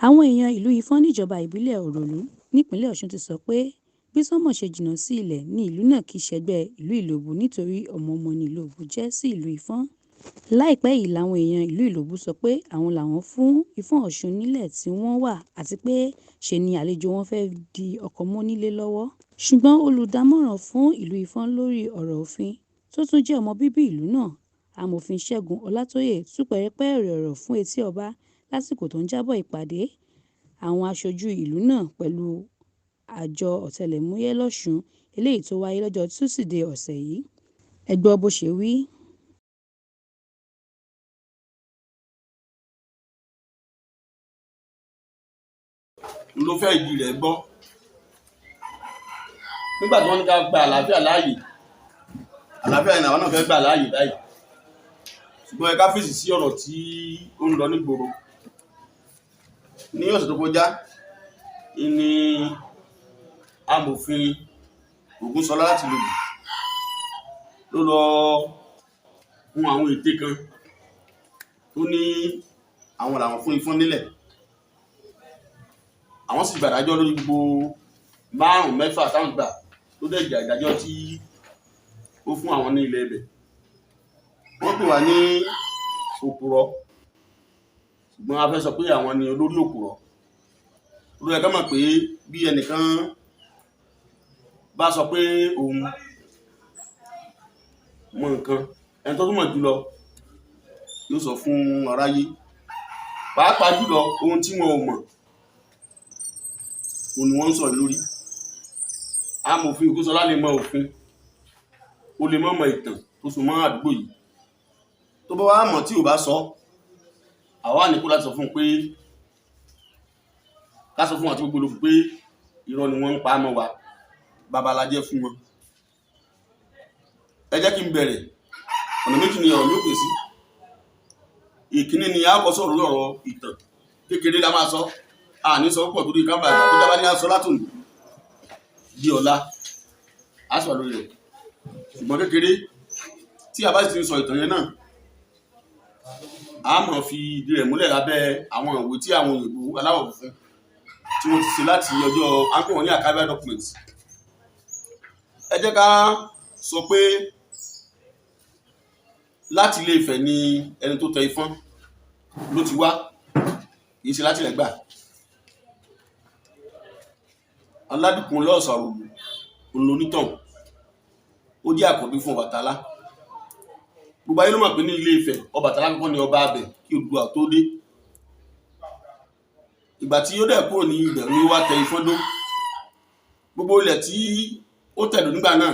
Àwọn èèyàn ìlú Ifọn níjọba ìbílẹ̀ Òròlú nípínlẹ̀ Ọ̀ṣun ti sọ pé bí sánmọ̀ ṣe jìnnà sí ilẹ̀ ni ìlú náà kì í ṣẹgbẹ́ ìlú Ilobu nítorí ọmọ ni Ilobu jẹ́ sí ìlú Ifọn. Láìpẹ́ yìí làwọn èèyàn ìlú Ilobu sọ pé àwọn làwọn fún Ifọn-Ọṣun nílẹ̀ tí wọ́n wà àti pé ṣe ni àlejò wọn fẹ́ di ọkọ̀ mọ́ nílé lọ́wọ́. Ṣùgbọ́n olùdámọ̀ràn fún ìlú Ifọn lórí ọ̀rọ̀ òfin tó tún jẹ́ ọmọ bíbí ìlú náà, Amòfin Ṣẹ́gun Ọlátóyè tú pẹ̀rẹ̀pẹ̀rẹ̀ ọ̀rọ̀ fún etí ọba lásìkò tó ń jábọ̀ ìpàdé àwọn aṣojú ìlú náà pẹ̀lú àjọ ọ̀tẹlẹ̀múyẹ́ lọ́ṣùn eléyìí tó wáyé lọ́jọ́ Túsìdeè ọ̀sẹ̀ yìí. Ẹ gbọ́ bó ṣe wí. Ló fẹ́ ìdí rẹ̀ gbọ́ nígbà tí wọ́n ní ká gba àlàáfíà láàyè, àlàáfíà ni àwọn náà fẹ́ gbà láàyè báyìí, ṣùgbọ́n ẹ ká fèsì sí ọ̀rọ̀ tí ó ń lọ nígboro. Ní ọ̀sẹ̀ tó kọjá ni amòfin Ògúnṣọlá láti Ilobu ló lọ fún àwọn ète kan tó ní àwọn làwọn fún Ifọn nílẹ̀, àwọn sì gbàdájọ́ lórí gbogbo 5-6 táwọn gbà tó dẹ̀ jà ìdájọ́ tí ó fún àwọn ní ilẹ̀ ibẹ̀. Wọ́n pè wá ní òpùrọ́, ṣùgbọ́n a fẹ́ sọ pé àwọn ni olórí òpùrọ́. Olórí ẹ̀ka mọ̀ pé bí ẹnìkan bá sọ pé òun mọ nǹkan, ẹni tó túmọ̀ jùlọ yóò sọ fún aráyé, pàápàá jùlọ ohun tí wọn ò mọ̀ òun ni wọ́n ń sọ lórí. Amòfin Ògúnṣọlá lè mọ òfin, ó lè mọ̀ ìtàn tó so mọ́ àdúgbò yìí. Tó bá wá mọ̀ tí ò bá sọ, àwa ní kó láti sọ fún un pé ká sọ fún àti gbogbo olùkú pé irọ́ ni wọ́n ń pa mọ́ wa, babalájẹ́ fún wọn. Ẹ jẹ́ kí n bẹ̀rẹ̀, ọ̀nà méjì ni ọ̀rọ̀ mi ò pè sí. Ìkíní ni a kọ́ sọ̀rọ̀ lórí ọ̀rọ̀ ìtàn, kékeré la máa sọ, a ní sọ púpọ̀ torí kábà tó dábàá ní aṣọ látòní di ọ̀la aṣọ lórí rẹ̀, ṣùgbọ́n kékeré tí a bá sì ti sọ ìtàn yẹn náà, a máa fi ìdí rẹ̀ múlẹ̀ lábẹ́ àwọn ìwé tí àwọn òyìnbó aláwọ̀ funfun tí wọ́n ti ṣe láti ọjọ́ àńkò wọn ní archival documents. Ẹ jẹ́ ká sọ pé láti Ilé Ifẹ̀ ni ẹni tó tẹ Ifọn ló ti wá, kì í ṣe láti Ẹ̀gbá. Aládùkún lọ́ọ̀sà Olobu olónítàn, ó jẹ́ àkọ́bí fún Ọbàtálá. Gbogbo ayé ló mọ̀ pé ní Ilé Ifẹ̀ Ọbàtálá kọ́kọ́ ni ọba abẹ̀ kí Oòduà tó dé. Ìgbà tí ó dẹ̀ kúrò ní ibẹ̀ ni ó wá tẹ Ifọn dó. Gbogbo ilẹ̀ tí ó tẹ̀dó nígbà náà,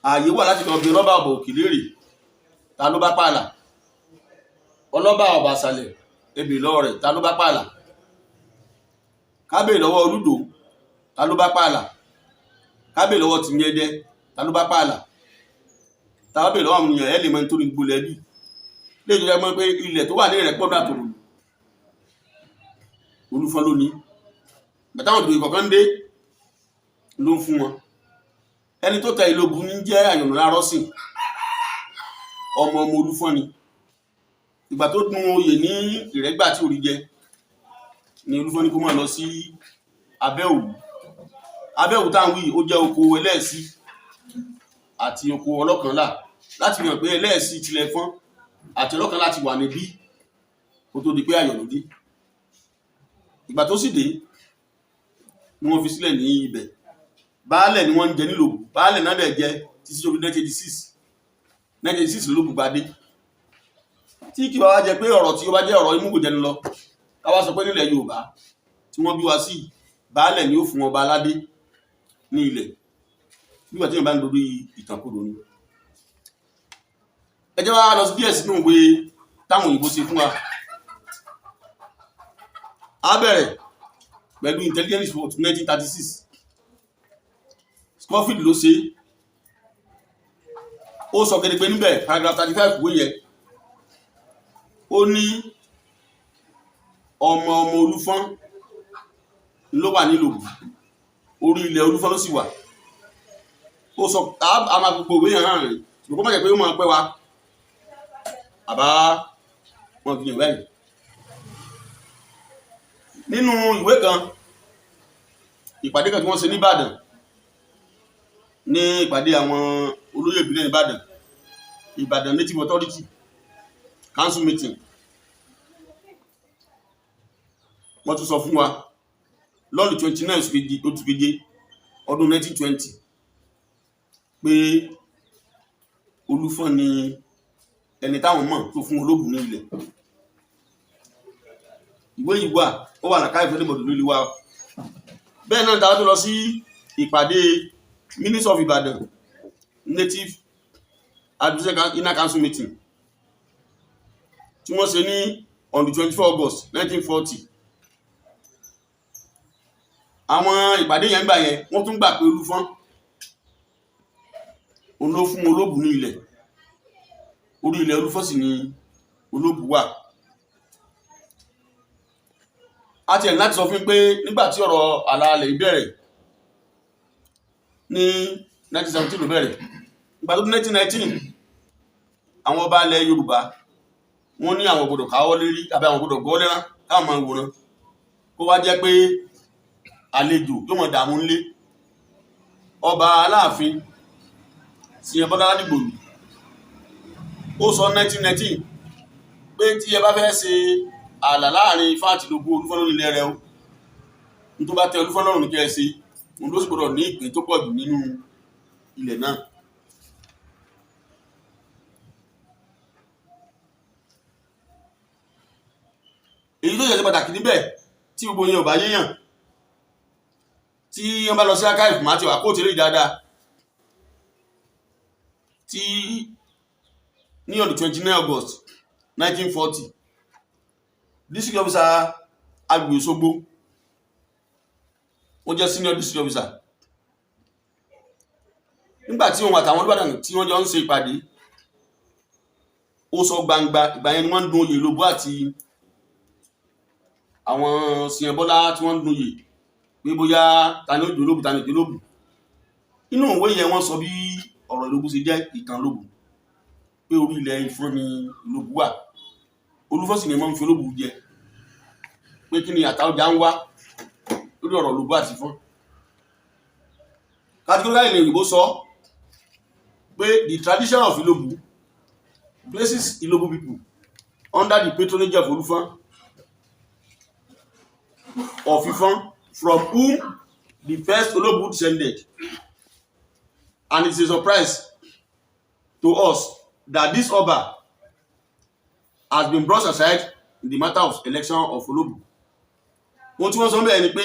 ààyè wà láti kan bí rọ́bà ọ̀bà òkè léèrè, ta ló bá pààlà? Ọlọ́bà ọ̀bà àṣàlẹ̀, ebè lọ́wọ́ rẹ̀, ta ló bá pààlà? Kábè lọ́wọ́ Olúdò, ta ló bá pààlà? Kábè lọ́wọ́ Tìmíẹdẹ, ta ló bá pààlà? Tábè lọ́wọ́ àwọn èèyàn ẹ̀ lè mọ nítorí gbolẹ̀ bí lè jẹ́ mọ́ pé ilẹ̀ tó wà ní Ìrẹ́pọ̀ náà tòrò Olufọn ló ní. Bẹ̀táwọn òdòdó kọ̀ọ̀kan dé ló ń fún wọn. Ẹni tó tẹ Ilobu ní jẹ́ Àyànà Lárọ́sìn, ọmọ Olufọn ni. Ìgbà tó dún oyè ní Ìrẹ́gbà tí orí jẹ ni Olufọn ní kó máa lọ sí Abẹ́òwú. Abẹ́òwú táwọn wí ó jẹ́ oko ẹlẹ́ẹ̀sí àti oko ọlọ́kànlá, láti mọ̀ pé ẹlẹ́ẹ̀sí tilẹ̀ Ifọn àti ọlọ́kànlá ti wà níbí kó tó di pé Àyànà dé. Ìgbà tó sì dé ni wọ́n fi sílẹ̀ ní ibẹ̀. Baálẹ̀ ni wọ́n ń jẹ ní Ilobu, baálẹ̀ náà dẹ̀ jẹ títí tó fi 1986 Olobu gbadé. Tí kì bá wá jẹ pé ọ̀rọ̀ tí ó bá jẹ́ ọ̀rọ̀ imúgò jẹnu lọ, ká wá sọ pé nílẹ̀ Yorùbá tí wọ́n bí wa sí, baálẹ̀ ni ó fún ọba aládé ní ilẹ̀, nígbà tí èèyàn bá ń dorí ìtàkùrọ̀ ni. Ẹ jẹ́ wá lọ sí díẹ̀ sínú ìwé táwọn òyìnbó ṣe fún wa. A bẹ̀rẹ̀ pẹ̀lú intelligence report 1936. Scofield ló ṣe, ó sọ kedegbe níbẹ̀, paragraph 35 ìwé yẹn, ó ní ọmọ Olufọn ló wà ní Ilobu, orí ilẹ̀ Olufọn ló sì wà. Ó sọ a máa gbogbo ìwé yẹn hàn rẹ̀, ṣùgbọ́n kó má jẹ́ pé ó máa pẹ́ wa àbá wọn fi yàn báyìí. nínú ìwé kan ìpàdé kan tí wọ́n ṣe ní Ìbàdàn ní ìpàdé àwọn olóyè ìbílẹ̀ ní Ìbàdàn Native Authority Council meeting, wọ́n tún sọ fún wa lọ́dún 29 oṣù keje ọdún 1920 pé Olufọn ni ẹni táwọn mọ̀ tó fún Olobu ní ilẹ̀. Ìwé yìí wà, ó wà lákàá ìfẹ́ níbọ̀dù lórí wa. Bẹ́ẹ̀ náà dáwọ́ tó lọ sí ìpàdé Minister of Ibadan Native Administration Inner Council meeting tí wọ́n ṣe ní on the 24 August 1940. Àwọn ìpàdé yẹn gbà yẹn wọ́n tún gbà pé Olufọn òun ló fún Olobu ní ilẹ̀, orí ilẹ̀ Olufọn sì ni Olobu wà. A ti ẹ̀ láti sọ fún pé nígbà tí ọ̀rọ̀ àlàálẹ̀ ìbẹ̀rẹ̀ ní 1917 ló bẹ̀rẹ̀, ìgbà tó 1919 àwọn ọba ilẹ̀ Yorùbá wọ́n ní àwọn gbọdọ̀ káwọ́ lérí àbí àwọn gbọdọ̀ gbọ́ lẹ́rán káwọn máa wòran kó wá jẹ́ pé àlejò yóò mọ̀ dààmú ńlé. Ọba Aláàfin Ìyẹn Bọ́lá Ládìgbòlù ó sọ 1919 pé tí ẹ bá fẹ́ ṣe ààlà láàrin Ifá àti Ilobu Olufọn lórí ilẹ̀ rẹ̀ o, ní tó bá tẹ́ Olufọn lọ́rùn ní kẹ́ ẹ ṣe, òun ló sì gbọdọ̀ ní ìpín tó pọ̀ jù nínú ilẹ̀ náà. Èyí tó ṣe pàtàkì níbẹ̀ tí gbogbo yẹn ò bá yéèyàn, tí wọ́n bá lọ sí archive máa ti wà kó tèrè dáadáa, tí ní on the 29 August 1940 district officer agbègbè Òṣogbo, ó jẹ́ senior district officer, nígbà tí òun àtàwọn Olúbàdàn tí wọ́n jọ ń ṣe ìpàdé, ó sọ gbangba ìgbà yẹn ni wọ́n ń dun oyè Ilobu àti àwọn Ìyẹn Bọ́lá tí wọ́n ń dun oyè pé bóyá ta ni ó jẹ́ Olobu ta ni ó jẹ́ Olobu. Inú ìwé yẹn wọ́n sọ bí ọ̀rọ̀ Ilobu ṣe jẹ́ ìtàn Olobu, pé orí ilẹ̀ Ifọn ni Ilobu wà, Olufọn sì ni wọ́n ń fi Olobu jẹ, pé kí ni àtàwọ̀já ń wá lórí ọ̀rọ̀ Olobu àti Ifọn. Kàtíkọ́lá ilẹ̀ òyìnbó sọ pé the tradition of Ilobu places Ilobu people under the patronage of Olufọn of Ifọn, from whom the first Olobu descended, and it is a surprise to us that this Oba has been brought aside in the matter of election of Olobu. Wọ́n tí wọ́n sọ bẹ́ẹ̀ ni pé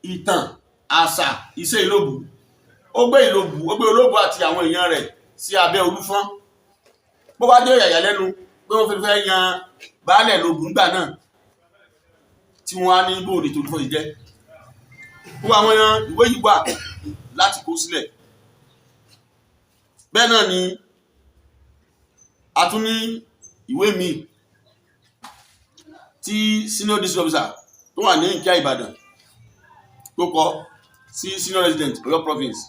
ìtàn àṣà iṣẹ́ Ilobu ó gbé Olobu àti àwọn èèyàn rẹ̀ sí abẹ́ Olufọn. Bó bá jẹ́ yàyà lẹ́nu pé wọ́n fẹ́ yan baálẹ̀ Ilobu nígbà náà tí wọ́n á ní bóòdì tó Olufọn jẹ́. Gbogbo àwọn ìwé yìí wà láti kó sílẹ̀. Bẹ́ẹ̀ náà ni a tún ní ìwé míì tí senior district officer tó wà ní Ìkíà Ìbàdàn tó kọ sí senior resident Ọ̀yọ́ province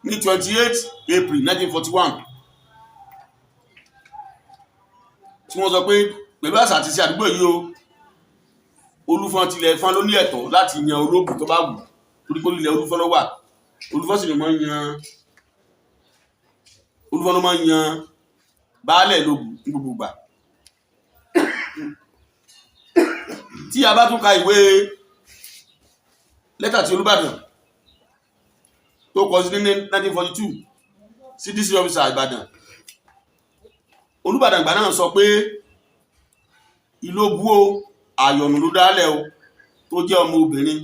ní 28 April 1941, tí wọ́n sọ pé pẹ̀lú àṣà àti ìṣe àdúgbò yìí o, Olufọn tilẹ̀ Ifọn ló ní ẹ̀tọ́ láti yan Olobu tó bá wù, torí pé ilẹ̀ Olufọn ló wà. Olufọn sì ni máa ń yan Olufọn ló máa ń yan baálẹ̀ Ilobu ní gbogbo ìgbà. Tí a bá tún ka ìwé lẹ́tà tí Olúbàdàn tó kọ sí ní 1942 sí district officer Ìbàdàn, Olúbàdàn ìgbà náà sọ pé Ilobu o àyọ̀nù ló dálẹ̀ o, tó jẹ́ ọmọ obìnrin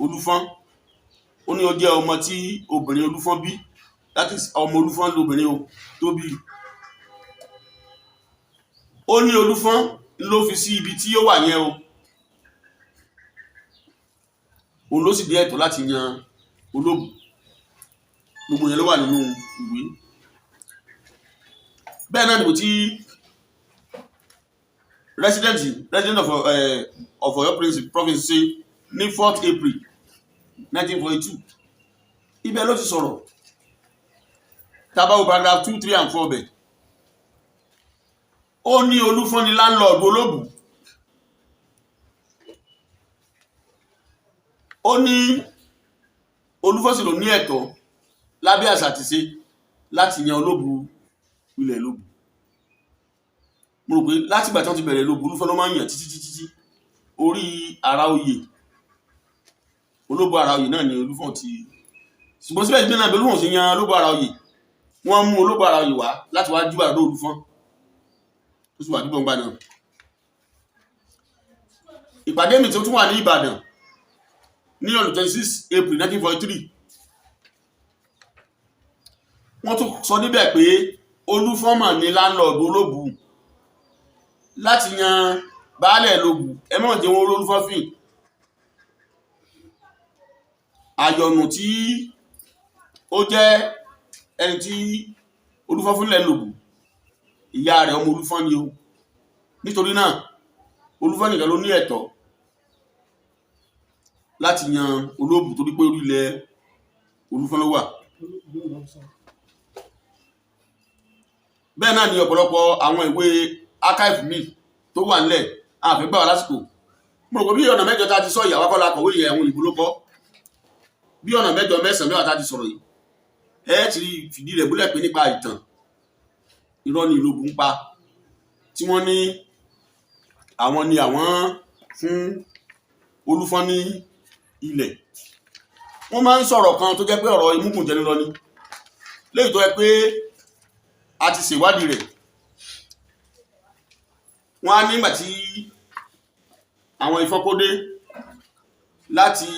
Olufọn, ó ní ó jẹ́ ọmọ tí obìnrin Olufọn bí, that is ọmọ Olufọn lóbìnrin o tó bí. Ó ní Olufọn ló fi sí ibi tí ó wà yẹn o, òun ló sì dé ẹ̀tọ́ láti yan Olobu. Gbogbo yẹn ló wà nínú ìwé. Bẹ́ẹ̀ náà nìbò tí resident of Ọ̀yọ́ province ṣe ní 4th April 1942, ibẹ̀ ló ti sọ̀rọ̀ tabawo paragraph 2, 3 and 4 bẹ̀. Ó ní Olufọn ni landlord Olobu, ó ní Olufọn sì ló ní ẹ̀tọ́ lábẹ́ àṣà àti ṣe láti yan Olobu ilẹ̀ Ilobu. Mo rò pé láti ìgbà tí wọ́n ti bẹ̀rẹ̀ Ilobu Olufọn ló máa ń yàn títí orí ara oyè Olobu ara oyè náà ni Olufọn ti, ṣùgbọ́n síbẹ̀ ìgbẹ́ náà bí Olufọn ṣe yan Olobu ara oyè, wọ́n mú Olobu ara oyè wá láti wá júbà lọ́dọ̀ Olufọn tó sì wà dúpọ̀ ńgbà náà. Ìpàdé mi tó tún wà ní Ìbàdàn ní on 26 April 1943, wọ́n tún sọ níbẹ̀ pé Olufọn mà ní láńlọ́ọ̀dù Olobu láti yan baálẹ̀ Ilobu, ẹ mọ̀ jẹ́ wọn Olufọn fìn. Àyọ̀nù tí ó jẹ́ ẹni tí Olufọn fúnlẹ̀ Ilobu, ìyá rẹ̀ ọmọ Olufọn ni o. Nítorí náà Olufọn nìkan ló ní ẹ̀tọ́ láti yan Olobu torí pé orílẹ̀ Olufọn ló wà. Bẹ́ẹ̀ náà ni ọ̀pọ̀lọpọ̀ àwọn ìwé archive mi tó wà nílẹ̀ àfẹ́ gbà wá lásìkò. Mo rò pé bí ọ̀nà mẹ́jọ tá a ti sọ ìyàwó akọ́lá akọ̀wé yẹ àwọn òyìnbó ló kọ́, bí ọ̀nà mẹ́jọ mẹ́sàn-án mẹ́wàá tá a ti sọ̀rọ̀ yìí, ẹ ti fìdí rẹ̀ múlẹ̀ pé nípa ìtàn irọ́ ni Ilobu ń pa, tí wọ́n ní àwọn fún Olufọn ní ilẹ̀. Wọ́n máa ń sọ̀rọ̀ kan tó jẹ́ pé ọ̀rọ̀ imúkùnjẹni lọ ni, léyìí tó jẹ́ pé a ti ṣèwádìí rẹ̀. Wọ́n á nígbà tí àwọn Ifọn kó dé láti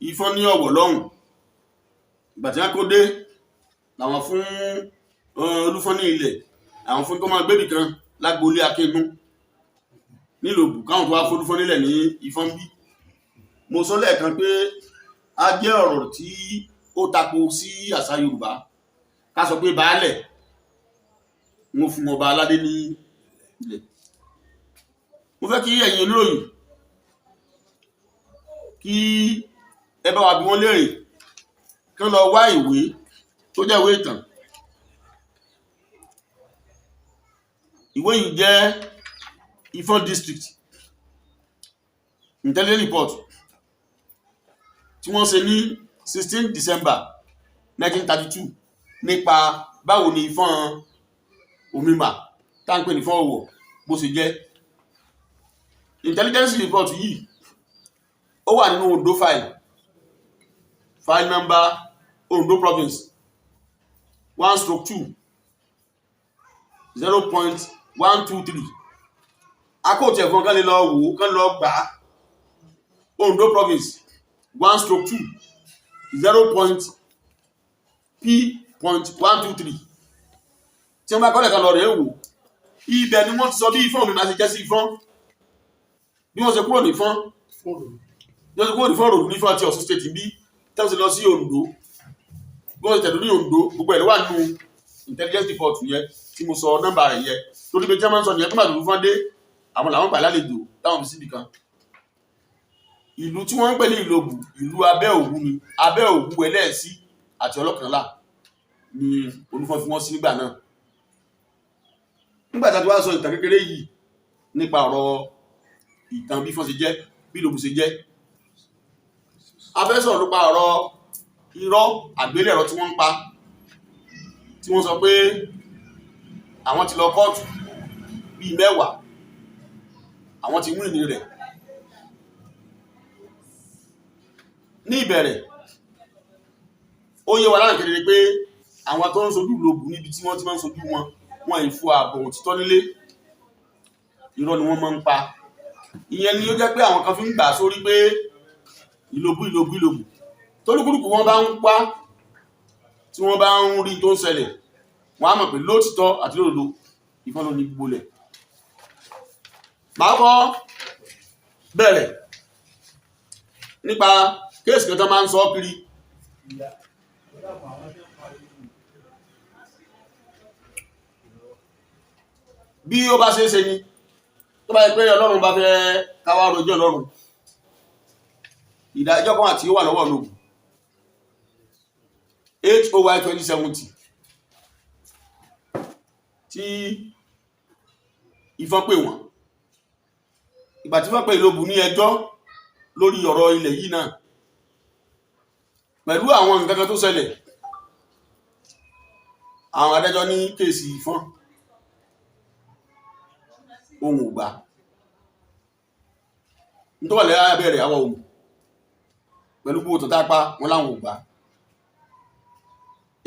Ifọn ní Ọ̀wọ̀ lọ́hùn, ìgbà tí wọ́n kó dé làwọn fún Olufọn ní ilẹ̀, àwọn fún tó máa gbébì kan lágboolé Akíngún ní Ilobu, káwọn tó wá fún Olufọn nílẹ̀ ní Ifọn bí. Mo sọ lẹ́ẹ̀kan pé a jẹ́ ọ̀rọ̀ tí ó tako sí àṣà Yorùbá ká sọ pé baálẹ̀ wọ́n fún ọba aládé ní ilẹ̀. Mo fẹ́ kí ẹ̀yin oníròyìn kí ẹ bá wa bí wọ́n léèrè kí wọ́n lọ wá ìwé tó jẹ́ ìwé ìtàn. Ìwé yìí jẹ́ Ifọn District Intelligence Report tí wọ́n ṣe ní 16 December 1932 nípa báwo ni Ifọn Omima tá ń pè ní Ifọn Ọ̀wọ̀ bó ṣe jẹ́. Intelligence report yìí ó wà nínú Ondo file number Ondo province 1/2 0.123. Akóòtù ẹ̀fọn kan lè lọ wò kán lọ gbà á. Ondo province 1/2 0.P.123. Tí wọ́n bá kọ́lẹ̀ kan lọ rẹ̀ wò, ibẹ̀ ni wọ́n ti sọ bí Ifọn Omima ṣe jẹ́ sí Ifọn, bí wọ́n ṣe kúrò ní Ifọn, bí wọ́n ṣe kúrò ní Ifọn ròdù ní Ifọn àti Ọ̀ṣun state bí tẹ́ ṣe lọ sí Ondo, bí wọ́n ṣe tẹ̀dú ní Ondo, gbogbo ẹ̀ ló wà nínú intelligence report yẹn tí mo sọ nọ́mbà rẹ̀ yẹn. Torí pé German sọ nìyẹn tó máa dùn fún dé àwọn làwọn gbà lálejò táwọn fi síbi kan. Ìlú tí wọ́n ń pè ní Ilobu, ìlú abẹ́ Òwu ni, abẹ́ Òwu Ẹlẹ́ẹ̀sí àti Ọlọ́kànlá ni Olufọn fi wọ́n sí nígbà náà. Nígbà tí a ti wá sọ ìtàn kékeré yìí nípa ọ̀rọ̀ ìtàn bí Ifọn ṣe jẹ́, bí Ilobu ṣe jẹ́, a fẹ́ sọ̀rọ̀ nípa ọ̀rọ̀ irọ́ àgbélẹ̀rọ tí wọ́n ń pa, tí wọ́n sọ pé àwọn ti lọ kóòtù bíi 10, àwọn ti mú ìní rẹ̀. Ní ìbẹ̀rẹ̀ ó yé wa láàrín kedere pé àwọn tó ń sojú Ilobu níbi tí wọ́n ti máa ń sojú wọn ìfú ààbò òtítọ́ nílé, irọ́ ni wọ́n máa ń pa. Ìyẹn ni ó jẹ́ pé àwọn kan fi ń gbà sórí pé Ilobu tólúkúlùkù wọn bá ń pa, tí wọ́n bá ń rí tó ń ṣẹlẹ̀, wọ́n á mọ̀ pé lóòtítọ́ àti lódodo Ifọn ló ní gbogbo lẹ̀. Màá kọ́ bẹ̀rẹ̀ nípa kéèsì kan tó máa ń sọ kiri. Bí ó bá ṣe é ṣe ni, tó bá yẹ pé Ọlọ́run bá fẹ́ káwá rojọ́ Ọlọ́run, ìdájọ́ kan àti ó wà lọ́wọ́ Olobu HOY 2070 tí Ifọn pè wọ́n. Ìgbà tí wọ́n pè Ilobu ní ẹjọ́ lórí ọ̀rọ̀ ilẹ̀ yìí náà pẹ̀lú àwọn nǹkan kan tó ṣẹlẹ̀. Àwọn adájọ́ ní kéèsì Ifọn ohun ò gbà nítorí wà lẹ́yà bẹ̀rẹ̀ àwọn ohun pẹ̀lú gbogbo tó tápá wọn láwọn ò gbà.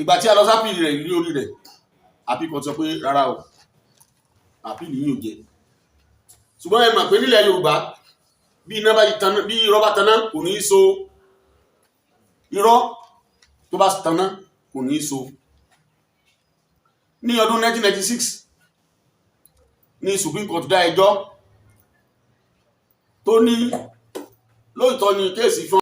Ìgbà tí a lọ sápìlì rẹ̀ ní orí rẹ̀ àpìkọ̀ sọ pé rárá o àpìlì yìí ò jẹ́. Ṣùgbọ́n ẹ mọ̀ pé nílẹ̀ Yorùbá bí iná bá taná, bí irọ́ bá taná kò ní í so, irọ́ tó bá taná kò ní í so. Ní ọdún 1996 ní Supreme Court dá ẹjọ́ tó ní lóòótọ́ ni kéèsì Ifọn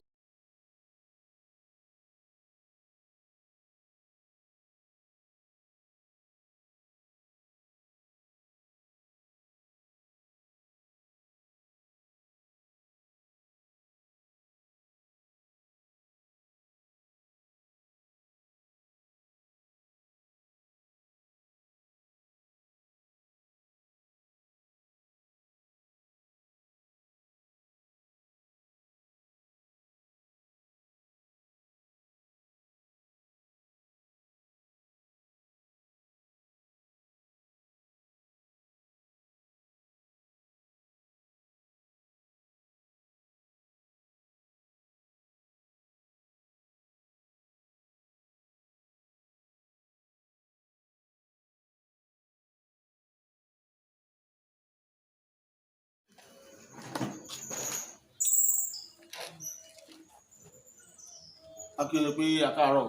akíyàn pé akáàárọ̀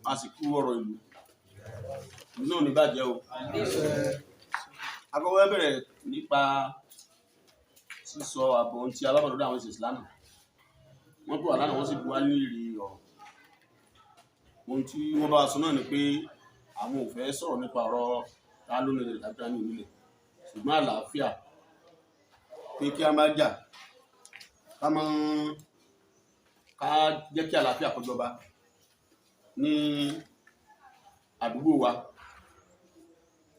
a sì kú ọ̀rọ̀ ìlú náà ní bàjẹ́ o. Akọ́kọ́ bẹ̀rẹ̀ nípa sísọ àbọ̀ ohun tí alábàdọ́dọ̀ àwọn ìṣẹ̀sì lánàá. Wọ́n pè wá lánàá wọ́n sì bu wá ní ìrì ọ̀rọ̀. Ohun tí wọ́n bá sọ náà ni pé àwọn ò fẹ́ sọ̀rọ̀ nípa ọ̀rọ̀ ta ló nílẹ̀ tàbí ta ní onílẹ̀, ṣùgbọ́n àlàáfíà pé kí a má jà, ká jẹ́ kí àlàáfíà kó jọba ní àdúgbò wa.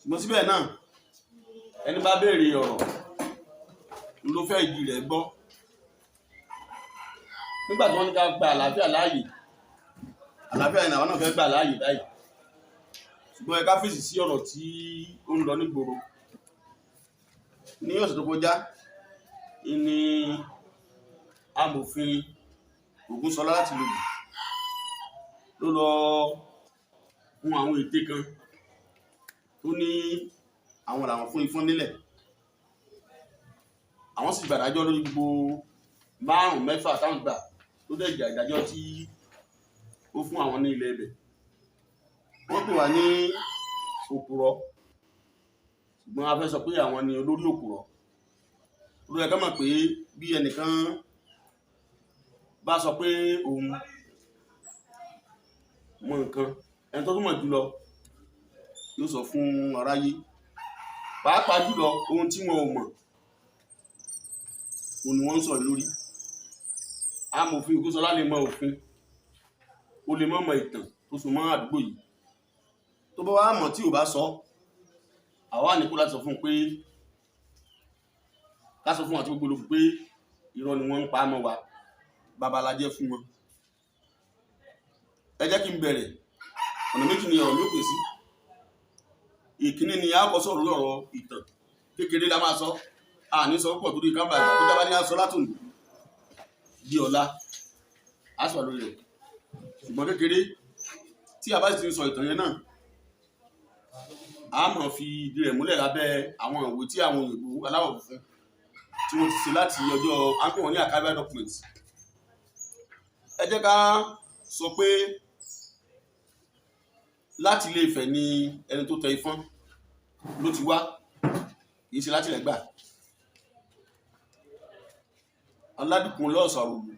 Ṣùgbọ́n síbẹ̀ náà ẹni bá béèrè ọ̀rọ̀ ló fẹ́ ìdí rẹ̀ gbọ́. Nígbà tí wọ́n ní ká gba àlàáfíà láàyè, àlàáfíà ni àwọn náà fẹ́ gbà láàyè báyìí. Ṣùgbọ́n ẹ ká fèsì sí ọ̀rọ̀ tí ó ń lọ nígboro. Ní ọ̀sẹ̀ tó kọjá ni amòfin Ògúnṣọlá láti Ilobu ló lọ fún àwọn ète kan tó ní àwọn làwọn fún Ifọn nílẹ̀. Àwọn sì gbàdájọ́ lórí gbogbo 5-6 táwọn gbà tó dẹ̀ jà ìdájọ́ tí ó fún àwọn ní ilẹ̀ ibẹ̀. Wọ́n pè wá ní òpùrọ́, ṣùgbọ́n a fẹ́ sọ pé àwọn ni olórí òpùrọ́. Olórí ẹ̀ká mọ̀ pé bí ẹnìkan bá sọ pé òun mọ nǹkan, ẹni tó túmọ̀ jùlọ yóò sọ fún aráyé. Pàápàá jùlọ ohun tí wọn ò mọ̀ òun ni wọ́n ń sọ̀rọ̀ lórí. Amòfin Ògúnṣọlá lè mọ òfin, ó lè mọ̀ ìtàn tó so mọ́ àdúgbò yìí. Tó bá wá mọ̀ tí ò bá sọ, àwa ní kó láti sọ fún un pé ká sọ fún wọn àti gbogbo Olufọn pé irọ́ ni wọ́n ń pa mọ́ wa, babalajẹ́ fún wọn. Ẹ jẹ́ kí n bẹ̀rẹ̀ ọ̀nà méjì ni ọ̀rọ̀ mi ó pè sí. Ìkíní ni a kọ́ sọ̀rọ̀ ọ̀rọ̀ ìtàn kékeré la máa sọ, a ní sọ púpọ̀ torí kámbà ìgbà tó dábàá ní aṣọ látòun di ọ̀la aṣọ lórí rẹ̀. Ṣùgbọ́n kékeré tí a bá sì ti sọ ìtàn yẹn náà, a máa fi ìdí rẹ̀ múlẹ̀ lábẹ́ àwọn ìwé tí àwọn òyìnbó aláwọ̀ funfun tí wọ́n ti ṣe láti ọjọ́ àpò wọn ní archival documents. Ẹ jẹ́ ká sọ pé láti Ilé-Ifẹ̀ ni ẹni tó tẹ Ifọn ló ti wá, kìí ṣe láti Ẹ̀gbá. Aládùkún lọ́ọ̀sọ̀ Olobu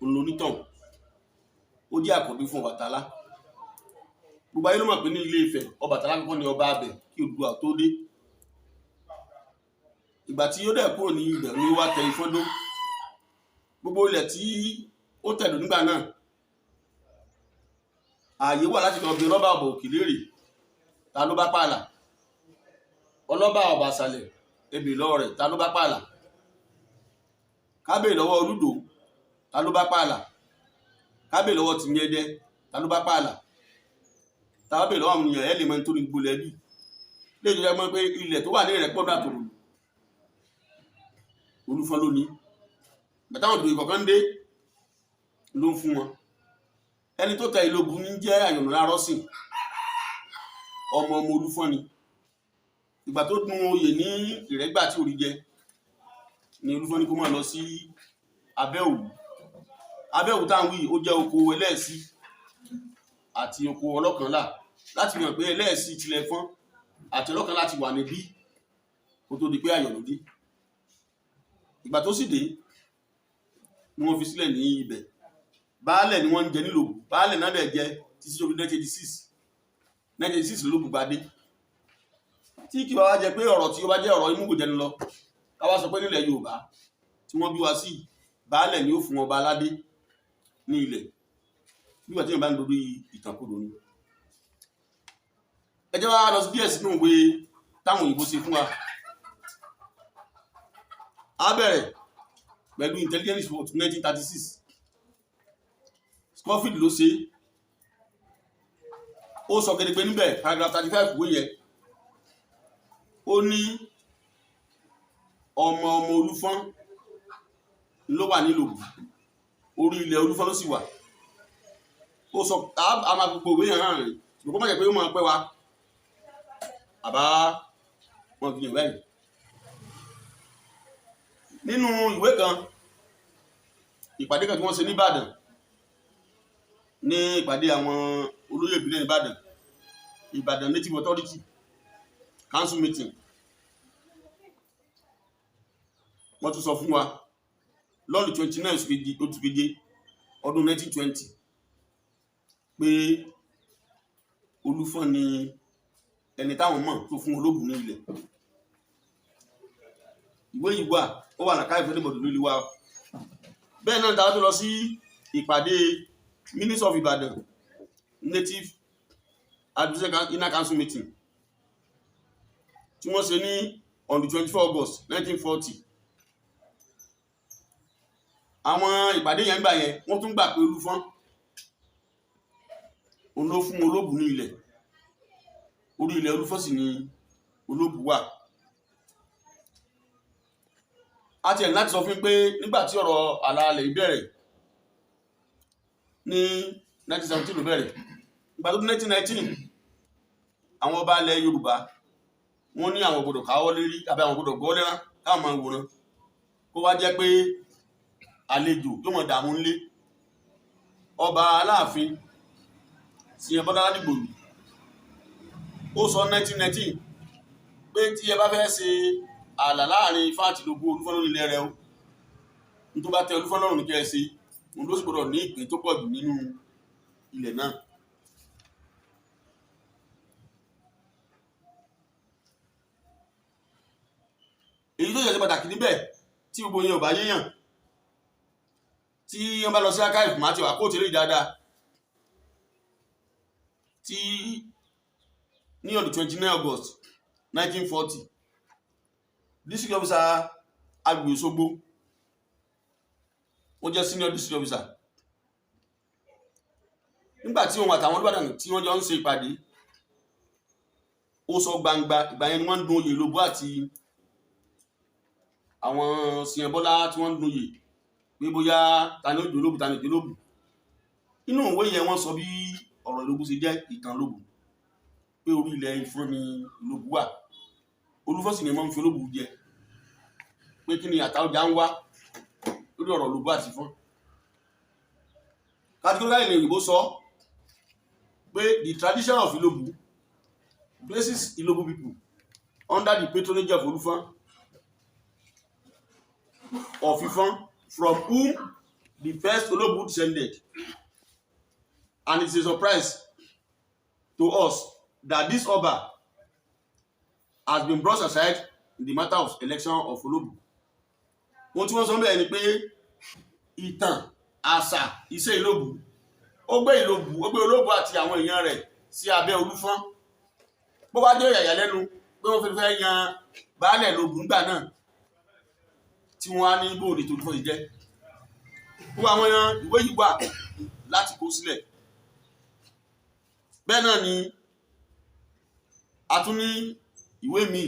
olónítàn ó jẹ́ àkọ́bí fún Ọbàtálá. Gbogbo ayé ló mọ̀ pé ní Ilé-Ifẹ̀ Ọbàtálá kọ́kọ́ ni ọba abẹ̀ kí Oòduà tó dé. Ìgbà tí ó dẹ̀ kúrò ní ibẹ̀ ni ó wá tẹ Ifọn dó. Gbogbo ilẹ̀ tí ó tẹ̀dó nígbà náà, ààyè wà láti lọ bí rọ́bà ọ̀bọ̀ òkè lérè ta ló bá pààlà, ọlọ́bà ọ̀bà àṣàlẹ̀ ebè lọ rẹ̀ ta ló bá pààlà. ká béèrè lọ́wọ́ Olúdò ta ló bá pààlà, ká béèrè lọ́wọ́ Tìmíẹdẹ ta ló bá pààlà, tá bá béèrè lọ́wọ́ àwọn ènìyàn ẹ̀ lè mọ nítorí gbolẹ̀ bí lè jẹ́ mọ́ pé ilẹ̀ tó wà ní Ìrẹ́pọ̀ dàtòrò Olúfọn lónìí. Bàtà àwọn òdòdó kọ̀ọ̀kan dé ló ń fún wọn. Ẹni tó tẹ Ilobu ní jẹ́ Àyànnú Lárọ́sìn, ọmọ Olúfọn ni. Ìgbà tó dun oyè ní Ìrẹ́gbà tí orí jẹ ni Olúfọn ní kó máa lọ sí Abẹ́òwú. Abẹ́òwú táwọn wí ó jẹ́ oko ẹlẹ́ẹ̀sí àti oko ọlọ́kànlá, láti mọ̀ pé ẹlẹ́ẹ̀sí tilẹ̀ fọ́n àti ọlọ́kànlá ti wà níbí kó tó di pé Àyànnú dé. Ìgbà tó sì dé ni wọ́n fi sílẹ̀ ní ibẹ̀. Baálẹ̀ ni wọ́n ń jẹ ní Ilobu, baálẹ̀ náà dẹ̀ jẹ títí tó fi 1986 Ilobu bá dé. Tí kì bá wá jẹ pé ọ̀rọ̀ tí ó bá jẹ́ ọ̀rọ̀ imúgbòjẹni lọ, ká wá sọ pé nílẹ̀ Yorùbá tí wọ́n bí wa sí, baálẹ̀ ni ó fún ọba aládé ní ilẹ̀ nígbà tí èèyàn bá ń dorí ìtàkùrọ̀ ni. Ẹ jẹ́ wá lọ sí díẹ̀ sínú ìwé táwọn òyìnbó ṣe fún wa. A bẹ̀rẹ̀ pẹ̀lú intelligence report 1936. Scofield ló ṣe. Ó sọ gẹ́gẹ́ níbẹ̀ paragraph 35 ìwé yẹn. Ó ní ọmọ Olúfọn ló wà ní Ilobu, orí ilẹ̀ Olúfọn ló sì wà. Ó sọ a máa gbogbo ìwé yẹn hàn rẹ̀ ṣùgbọ́n má jẹ́ pé ó máa pẹ́ wa àbá wọn fi hàn báyìí. Nínú ìwé kan, ìpàdé kan tí wọ́n ṣe ní Ìbàdàn, ní ìpàdé àwọn olóyè ìbílẹ̀ Ìbàdàn, Ìbàdàn Native Authority Council meeting, wọ́n tún sọ fún wa lọ́dún 29 oṣù keje ọdún 1920 pé Olúfọn ni ẹni táwọn mọ̀ tó fún Olobu ní ilẹ̀. Ìwé yìí wà, ó wà nàkáyè fún ẹnìbọ̀dù lórí wa. Bẹ́ẹ̀ náà dáwọ́ tó lọ sí ìpàdé Minister of Ibadan Native Administration Inner Council meeting tí wọ́n ṣe ní on the 24 August 1940. Àwọn ìpàdé yẹn gbà yẹn wọ́n tún gbà pé Olúfọn òun ló fún Olobu ní ilẹ̀, orí ilẹ̀ Olúfọn sì ni Olobu wà. A ti ẹ̀ láti sọ fún pé nígbà tí ọ̀rọ̀ àlàálẹ̀ ìbẹ̀rẹ̀ ní 1917 ló bẹ̀rẹ̀. Ìgbà tó 1919 àwọn ọba ilẹ̀ Yorùbá wọ́n ní àwọn gbọdọ̀ káwọ́ lérí àbí àwọn gbọdọ̀ gbọ́ lẹ́rán káwọn máa wòran kó wá jẹ́ pé àlejò yóò mọ̀ dààmú ńlé. Ọba Aláàfin Síyàn Bọ́lá Ládìgbòlù ó sọ 1919 pé tí ẹ bá fẹ́ ṣe ààlà láàrin Ifá àti Ilobu Olúfọn lórí ilẹ̀ rẹ̀ o, ní tó bá tẹ́ Olúfọn lọ́rùn ní kẹ́ ẹ ṣe, òun ló sì gbọdọ̀ ní ìpín tó pọ̀ jù nínú ilẹ̀ náà. Èyí tó ṣe pàtàkì níbẹ̀ tí gbogbo yẹn ò bá yéèyàn, tí wọ́n bá lọ sí archive máa ti wà kóòtù lè dáadáa, tí ní on the 29 August 1940 district officer Agbègbè Òṣogbo, ó jẹ́ senior district officer, nígbà tí òun àtàwọn Olúbàdàn tí wọ́n jọ ń ṣe ìpàdé, ó sọ gbangba ìgbà yẹn ni wọ́n ń dun oyè Ilobu àti àwọn Síyàn Bọ́lá tí wọ́n ń dun oyè pé bóyá ta ni ó jẹ́ Olobu ta ni ó jẹ́ Olobu. Inú ìwé yẹn wọ́n sọ bí ọ̀rọ̀ Ilobu ṣe jẹ́ ìtàn Olobu, pé orí ilẹ̀ Ifọ̀n ni Ilobu wà, Olúfọn sì ni wọ́n ń fi Olobu jẹ, pé kí ni àtàwọ̀já ń wá lórí ọ̀rọ̀ Olobu àti Ifọ̀n. Categorical ilẹ̀ òyìnbó sọ pé the tradition of Ilobu places Ilobu people under the patronage of Olufọn of Ifọ̀n, from whom the first Olobu descended, and it's a surprise to us that this Oba has been brought aside in the matter of election of Olobu. Wọ́n tí wọ́n sọ bẹ́ẹ̀ ni pé ìtàn àṣà iṣẹ́ Ilobu ó gbé Olobu àti àwọn èèyàn rẹ̀ sí abẹ́ Olufọn. Bó bá jẹ́ ìyàyà lẹ́nu pé wọ́n fẹ́ yan baálẹ̀ Ilobu nígbà náà, tí wọ́n á ní bóòlì tó Olúfọ́n ti jẹ́. Gbogbo àwọn ìwé yìí wà láti kó sílẹ̀. Bẹ́ẹ̀ náà ni a tún ní ìwé míì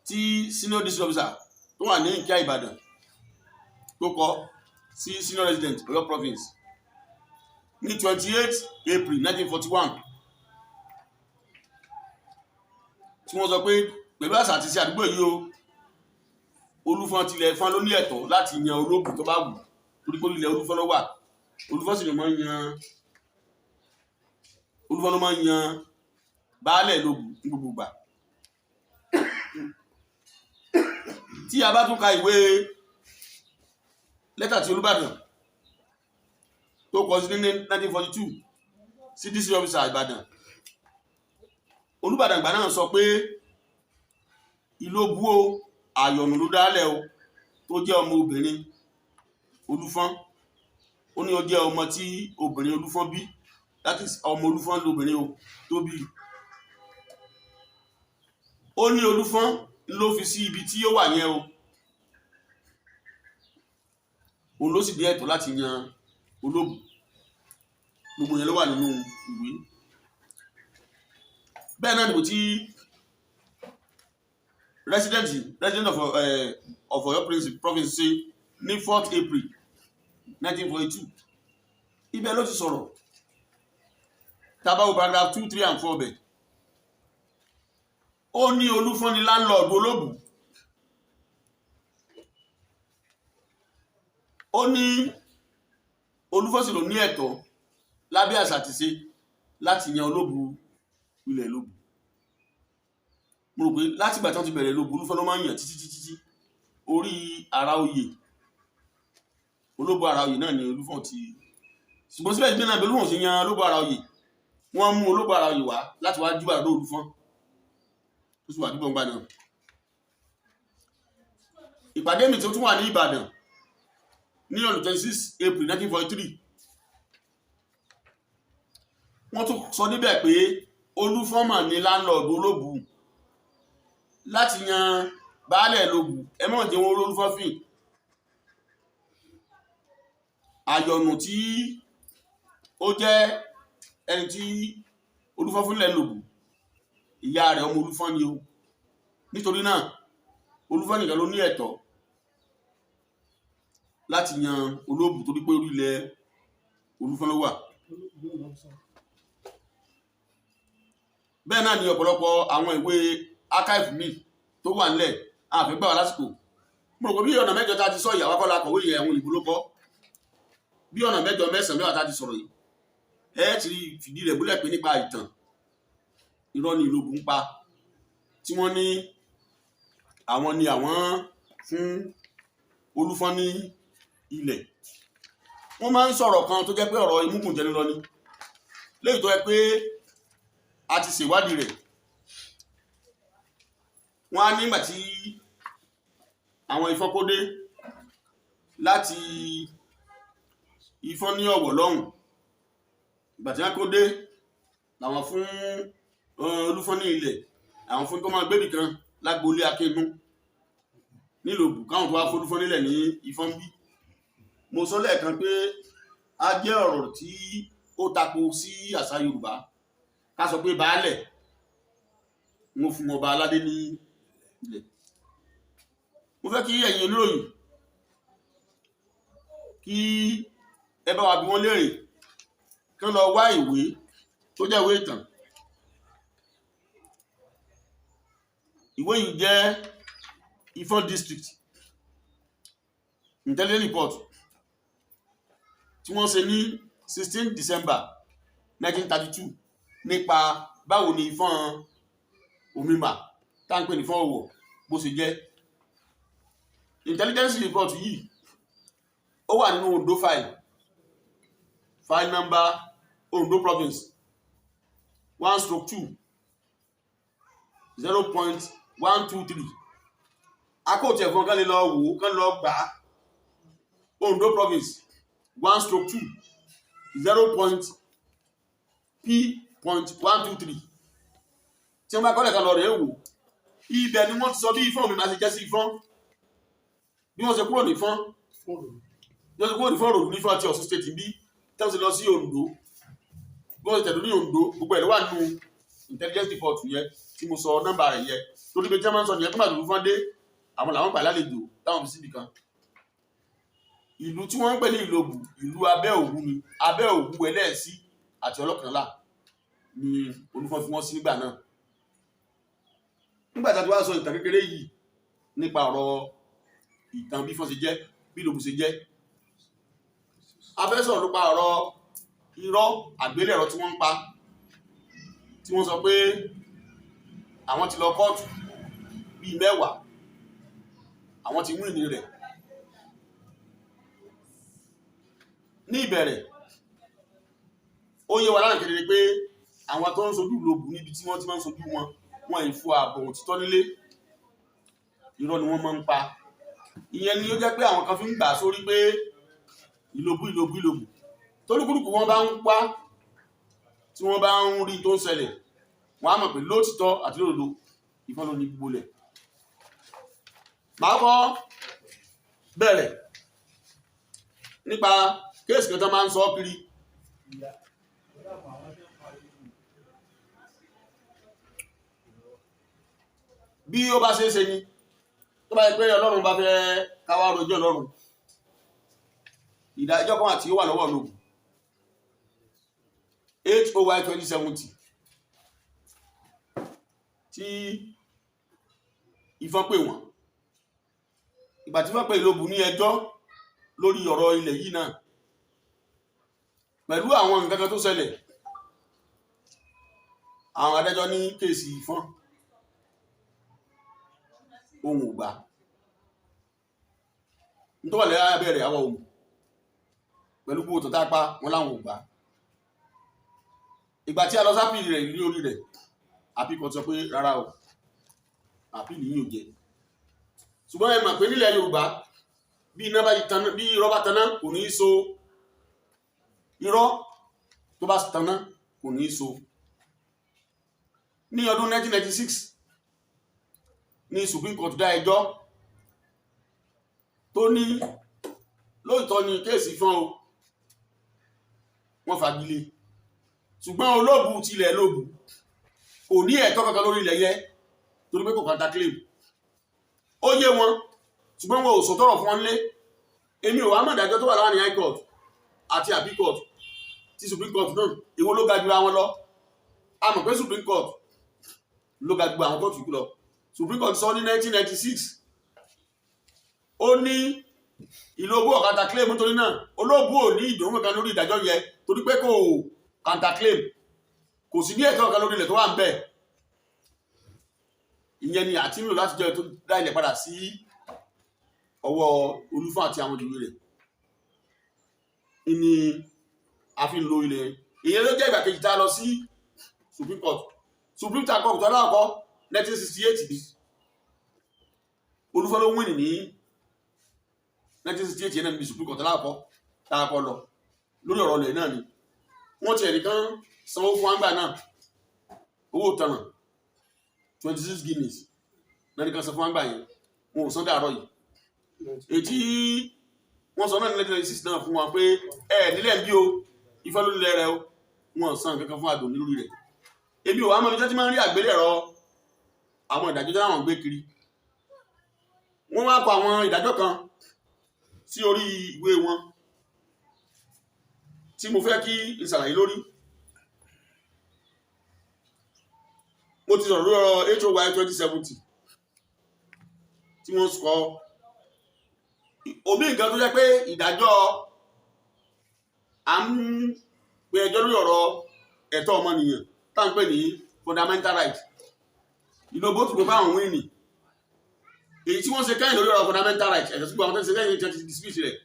tí senior district officer tó wà ní Ìkíà Ìbàdàn tó kọ sí senior resident Ọ̀yọ́ province ní 28 April 1941 tí wọ́n sọ pé pẹ̀lú àṣà àti ìṣe àdúgbò yìí o Olúfọ́n tilẹ̀ Ifọ̀n ló ní ẹ̀tọ́ láti yan Olobu tó bá wù torí pé ilẹ̀ Olúfọ́n ló wà. Olúfọ́n sì ló máa ń yan Olúfọ́n ló máa ń yan baálẹ̀ Ilobu ní gbogbo ìgbà. Tí a bá tún ka ìwé lẹ́tà tí Olúbàdàn tó kọ sí ní 1942 sí district officer Ìbàdàn, Olúbàdàn ìgbà náà sọ pé Ilobu o àyọ̀nù ló dálẹ̀ o tó jẹ́ ọmọ obìnrin Olúfọ́n. Ó ní ó jẹ́ ọmọ tí obìnrin Olúfọ́n bí, that is ọmọ Olúfọ́n lóbìnrin o tó bí. Ó ní Olúfọ́n ló fi sí ibi tí ó wà yẹn o, òun ló sì dé ẹ̀tọ́ láti yan Olobu. Gbogbo yẹn ló wà nínú ìwé. Bẹ́ẹ̀ náà nìbò tí resident of Ọ̀yọ́ province ṣe ní 4th April 1942 ibẹ̀ ló ti sọ̀rọ̀. Tabawo paragraph 2, 3 and 4 bẹ̀. Ó ní Olúfọ́n ni landlord Olobu. Ó ní Olúfọ́n sì ló ní ẹ̀tọ́ lábẹ́ àṣà àti ìṣe láti yan Olobu ilẹ̀ Ilobu. Mo rò pé láti ìgbà tí wọ́n ti bẹ̀rẹ̀ Ilobu Olúfọ́n ló máa ń yàn títí orí ara oyè Olobu ara oyè náà ni Olúfọ́n ti. Ṣùgbọ́n síbẹ̀ ìgbé náà Olúfọ́n sì yan Olobu ara oyè, wọ́n mú Olobu ara oyè wá láti wá júbà lọ́dọ̀ Olúfọ́n tó sì wà díbọn gbà náà. Ìpàdé mi tí ó tún wà ní Ìbàdàn ní on 26 April 1943 wọ́n tún sọ níbẹ̀ pé Olúfọ́n mà ní landlord Olobu láti yan baálẹ̀ Ilobu. Ẹ mọ̀ jẹ́ wọn Olúfọ́n fìn. Àyọ̀nù tí ó jẹ́ ẹni tí Olúfọ́n fún ilẹ̀ Ilobu, ìyá rẹ̀ ọmọ Olúfọ́n ni o. Nítorí náà Olúfọ́n nìkan ló ní ẹ̀tọ́ láti yan Olobu torí pé orí ilẹ̀ Olúfọ́n ló wà. Bẹ́ẹ̀ náà ni ọ̀pọ̀lọpọ̀ àwọn ìwé archive mi tó wà nílẹ̀ àfẹ́ gbà wá lásìkò. Mo rò pé bí ọ̀nà mẹ́jọ tá ti sọ ìyàwó akọ́lá kọ̀wé yẹn àwọn òyìnbó ló kọ́. Bí ọ̀nà mẹ́jọ mẹ́sàn-án mẹ́wàá tá ti sọ̀rọ̀ yìí ẹ ti fìdí rẹ̀ múlẹ̀ pé nípa ìtàn irọ́ ni Ilobu ń pa, tí wọ́n ní àwọn ni àwọn fún Olúfọ́n ní ilẹ̀. Wọ́n máa ń sọ̀rọ̀ kan tó jẹ́ pé ọ̀rọ̀ ìmúkùnjẹni lọ ni, léyìí tó yẹ pé a ti ṣèwádìí rẹ̀. Wọ́n á nígbà tí àwọn Ifọ̀n kó dé láti Ifọ̀n ní Ọ̀wọ̀ lọ́hùn, ìgbà tí wọ́n kó dé làwọn fún Olúfọ́n ní ilẹ̀, àwọn fún tó máa gbébì kan lágboolé Akínú ní Ilobu káwọn tó wá fún Olúfọ́n nílẹ̀ ní Ifọ̀n bí. Mo sọ lẹ́ẹ̀kan pé a jẹ́ ọ̀rọ̀ tí ó tako sí àṣà Yorùbá ká sọ pé baálẹ̀ wọ́n fún ọba aládé ní ilẹ̀. Mo fẹ́ kí ẹ̀yin oníròyìn kí ẹ bá wa bí wọ́n léèrè kán lọ wá ìwé tó jẹ́ ìwé ìtàn. Ìwé yìí jẹ́ Ifọ̀n district intelligence report tí wọ́n ṣe ní 16 December 1932 nípa báwo ni Ifọ̀n Omimà tá ń pè ní Ifọ̀n Ọ̀wọ̀ bó ṣe jẹ́. Intelligence report yìí ó wà nínú Ondo file number Ondo province 1/2 0.123. Akóòtù ẹ̀fọn kan lè lọ wò kán lọ gbà á. Ondo province 1/2 0.P.123. Tí wọ́n bá kọ́lẹ̀ kan lọ rẹ̀ wò ibẹ̀ ni wọ́n ti sọ bí Ifọ̀n Omimà ṣe jẹ́ sí Ifọ̀n. bí wọ́n ṣe kúrò ní Ifọ̀n bí wọ́n ṣe kúrò ní Ifọ̀n ròdù ní Ifọ̀n àti Ọ̀ṣun state bí tẹ́wọ́n ṣe lọ sí Oǹdó bí wọ́n ṣe tẹ̀dó ní Oǹdó gbogbo ẹ̀ ló wà nínú intelligence report yẹn tí mo sọ nọ́mbà rẹ̀ yẹ torí pé german sọ nìyẹn tó máa dùn fún dé àwọn làwọn gbà lálejò táwọn fi síbi kan ìlú tí wọ́n ń pè ní Ilobu ìlú abẹ́ Òwu ni abẹ́ Òwu ẹlẹ́ẹ̀sí àti ọlọ́kànlá ni Olufọn fi wọ́n sí nígbà náà. Nígbà tí a ti wá sọ ìtàn kékeré yìí nípa ọ̀rọ̀ ìtàn bí Ifọ̀n ṣe jẹ́ bí Ilobu ṣe jẹ́ a fẹ́ sọ̀rọ̀ nípa ọ̀rọ̀ irọ́ àgbélẹ̀rọ tí wọ́n ń pa tí wọ́n sọ pé àwọn ti lọ kóòtù bíi 10 àwọn ti wíìnì rẹ̀. Ní ìbẹ̀rẹ̀ ó yé wa láàrín kedere pé àwọn tó ń sojú Ilobu níbi tí wọ́n ti máa ń sojú wọn ìfú ààbò òtítọ́ nílé irọ́ ni wọ́n máa ń pa. Ìyẹn ni ó jẹ́ pé àwọn kan fi ń gbà sórí pé Ilobu Ilobu Ilobu tólúkúlùkù wọn bá ń wá tí wọ́n bá ń rí tó ń ṣẹlẹ̀ wọ́n á mọ̀ pé lóòtítọ́ àti lódodo Ifọ̀n ló ní gbogbo lẹ̀. Màá kọ́ bẹ̀rẹ̀ nípa kéèsì kan tó máa ń sọ kiri bí ó bá ṣeéṣe ni tó bá yẹ pé Ọlọ́run bá fẹ́ káwá rojọ́ Ọlọ́run ìdájọ́ kan àti ó wà lọ́wọ́ Olobu HOY 2070 tí Ifọ̀n pè wọ́n ìgbà tí Ifọ̀n pè Ilobu ní ẹjọ́ lórí ọ̀rọ̀ ilẹ̀ yìí náà pẹ̀lú àwọn nǹkan kan tó ṣẹlẹ̀ àwọn adájọ́ ní kéèsì Ifọ̀n ohun ò gbà nítorí wà lẹ́yìn abẹ́rẹ́ àwọn ohun pẹ̀lú gbogbo tó tápá wọn láwọn ò gbà. Ìgbà tí a lọ sápìlì rẹ̀ ní orí rẹ̀ àpíkọ̀ sọ pé rárá o àpìlì yìí ò jẹ́ ṣùgbọ́n ẹ mọ̀ pé nílẹ̀ Yorùbá bí iná bá taná bí irọ́ bá taná kò ní í so irọ́ tó bá taná kò ní í so. Ní ọdún 1996 ní Supreme Court dá ẹjọ́ tó ní lóòótọ́ ni kéèsì Ifọ̀n o wọ́n fagilé ṣùgbọ́n Olobu tilẹ̀ Olobu kò ní ẹ̀tọ́ kankan lórí ilẹ̀ yẹ torí pé kò kàn claim ó yé wọn ṣùgbọ́n wọn ò sọ̀tọ̀rọ̀ fún wọn lé. Èmi ò wá mọ̀ ìdájọ́ tó wà láàrin High Court àti Appeal Court tí Supreme Court náà èwo ló ga jù àwọn lọ. A mọ̀ pé Supreme Court ló ga jù àwọn kóòtù lọ. Supreme Court sọ ní 1996 ó ní Ilobu ọ̀kàtà claim nítorí náà Olobu ò ní ìdòwò kan lórí ìdájọ́ yẹ torí pé kò kàńtà claim kò sí ní ẹ̀tọ́ kan lórí ilẹ̀ tó wà ń bẹ̀. Ìyẹn ni àti nílò láti jẹ́ tó dá ilẹ̀ padà sí ọwọ́ Olufọn àti àwọn ìjòyè rẹ̀ ní a fi ń lo ilẹ̀. Ìyẹn ló jẹ́ ìgbà kejì tá a lọ sí Supreme Court. Supreme Court tó láàkọ́ 1968 bí Olufọn ló win ní 1968 yẹn náà ní Supreme Court láàkọ́ tá a kọ́ lọ lórí ọ̀rọ̀ ilẹ̀ náà ni wọ́n ti ẹ̀nìkan sanwó fún àgbà náà owó tanà 26 guineas lẹ́nìkan san fún àgbà yẹn wọn ò san dàárọ̀ yìí èyí wọ́n sọ náà ní 1996 náà fún wọn pé nílẹ̀ bí o Ifọ̀n ló nílẹ̀ rẹ o wọn san kankan fún àdó lórí rẹ̀. Èmi ò wá mọ̀ bí tẹ́tí máa ń rí àgbélẹ̀rọ àwọn ìdájọ́ tí wọ́n gbé kiri wọ́n wá kọ àwọn ìdájọ́ kan sí orí ìwé wọn tí mo fẹ́ kí ìsàlàyé lórí. Mo ti sọ̀rọ̀ lórí ọ̀rọ̀ HOY 2070 tí wọ́n sọ omi nǹkan tó jẹ́ pé ìdájọ́ à ń pe ẹjọ́ lórí ọ̀rọ̀ ẹ̀tọ́ ọmọnìyàn tá ń pè ní fundamental right. Ilobu tó gbé àwọn wíìnì èyí tí wọ́n ṣe kẹ́yìn lórí ọ̀rọ̀ fundamental right ẹ̀sẹ̀ sígbà àwọn tó ń ṣe kẹ́yìn ti dispute rẹ̀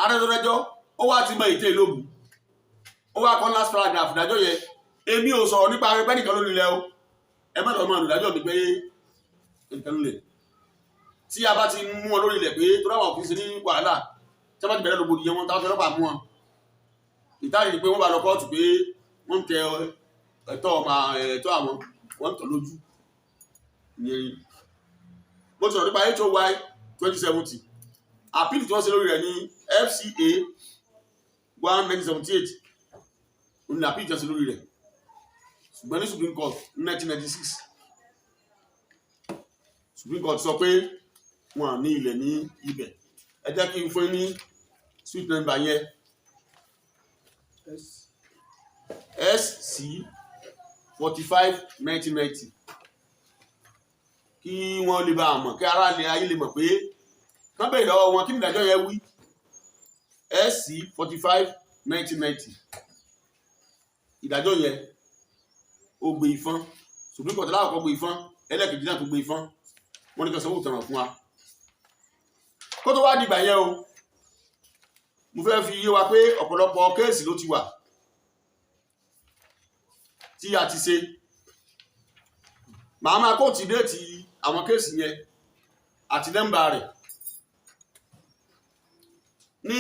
adájọ́ ó wá ti mọ ète Ilobu ó wá kọ́ last paragraph ìdájọ́ yẹn. Èmi ò sọ̀rọ̀ nípa arẹpẹ́ nìkan lórí ilẹ̀ o ẹ má dọ̀mọ́ ìdájọ́ mi pé nǹkan lulẹ̀ tí a bá ti mú wọn lórí ilẹ̀ pé tó dáwọ̀ kì í ṣe ní wàhálà tí a bá ti bẹ̀rẹ̀ lògbòdìyàn wọn táwọn ọlọ́pàá mú wọn ìtàrí ni pé wọ́n bá lọ kóòtù pé wọ́n ń tẹ ẹ̀tọ́ àwọn wọ́n ń tọ̀ lójú ìyẹn. Mo ti sọ̀rọ̀ nípa HOY 2070 appeal tí wọ́n ṣe lórí rẹ̀ ní FCA 1/1978 ní appeal tí wọ́n ṣe lórí rẹ̀ ṣùgbọ́n ní Supreme Court ní 1996 Supreme Court sọ pé wọ́n ní ilẹ̀ ní ibẹ̀. Ẹ jẹ́ kí n fún ní suite number yẹn SC 45/1990 kí wọ́n lè bá a mọ̀ kí ará ilẹ̀ ayé lè mọ̀ pé kán bẹ̀rẹ̀ lọ́wọ́ wọn kí ni ìdájọ́ yẹn wí. SC 45/1990 ìdájọ́ yẹn ó gbé Ifọn Supreme Court láàkọ́ gbé Ifọn ẹlẹ́kejì náà tó gbé Ifọn wọ́n ní kan sanwó ìtanràn fún wa. Kó tó wá dìgbà yẹn o mo fẹ́ fi yé wa pé ọ̀pọ̀lọpọ̀ kéèsì ló ti wà tí a ti ṣe. Màá máa kóòtù déètì àwọn kéèsì yẹn àti nọ́mbà rẹ̀. Ní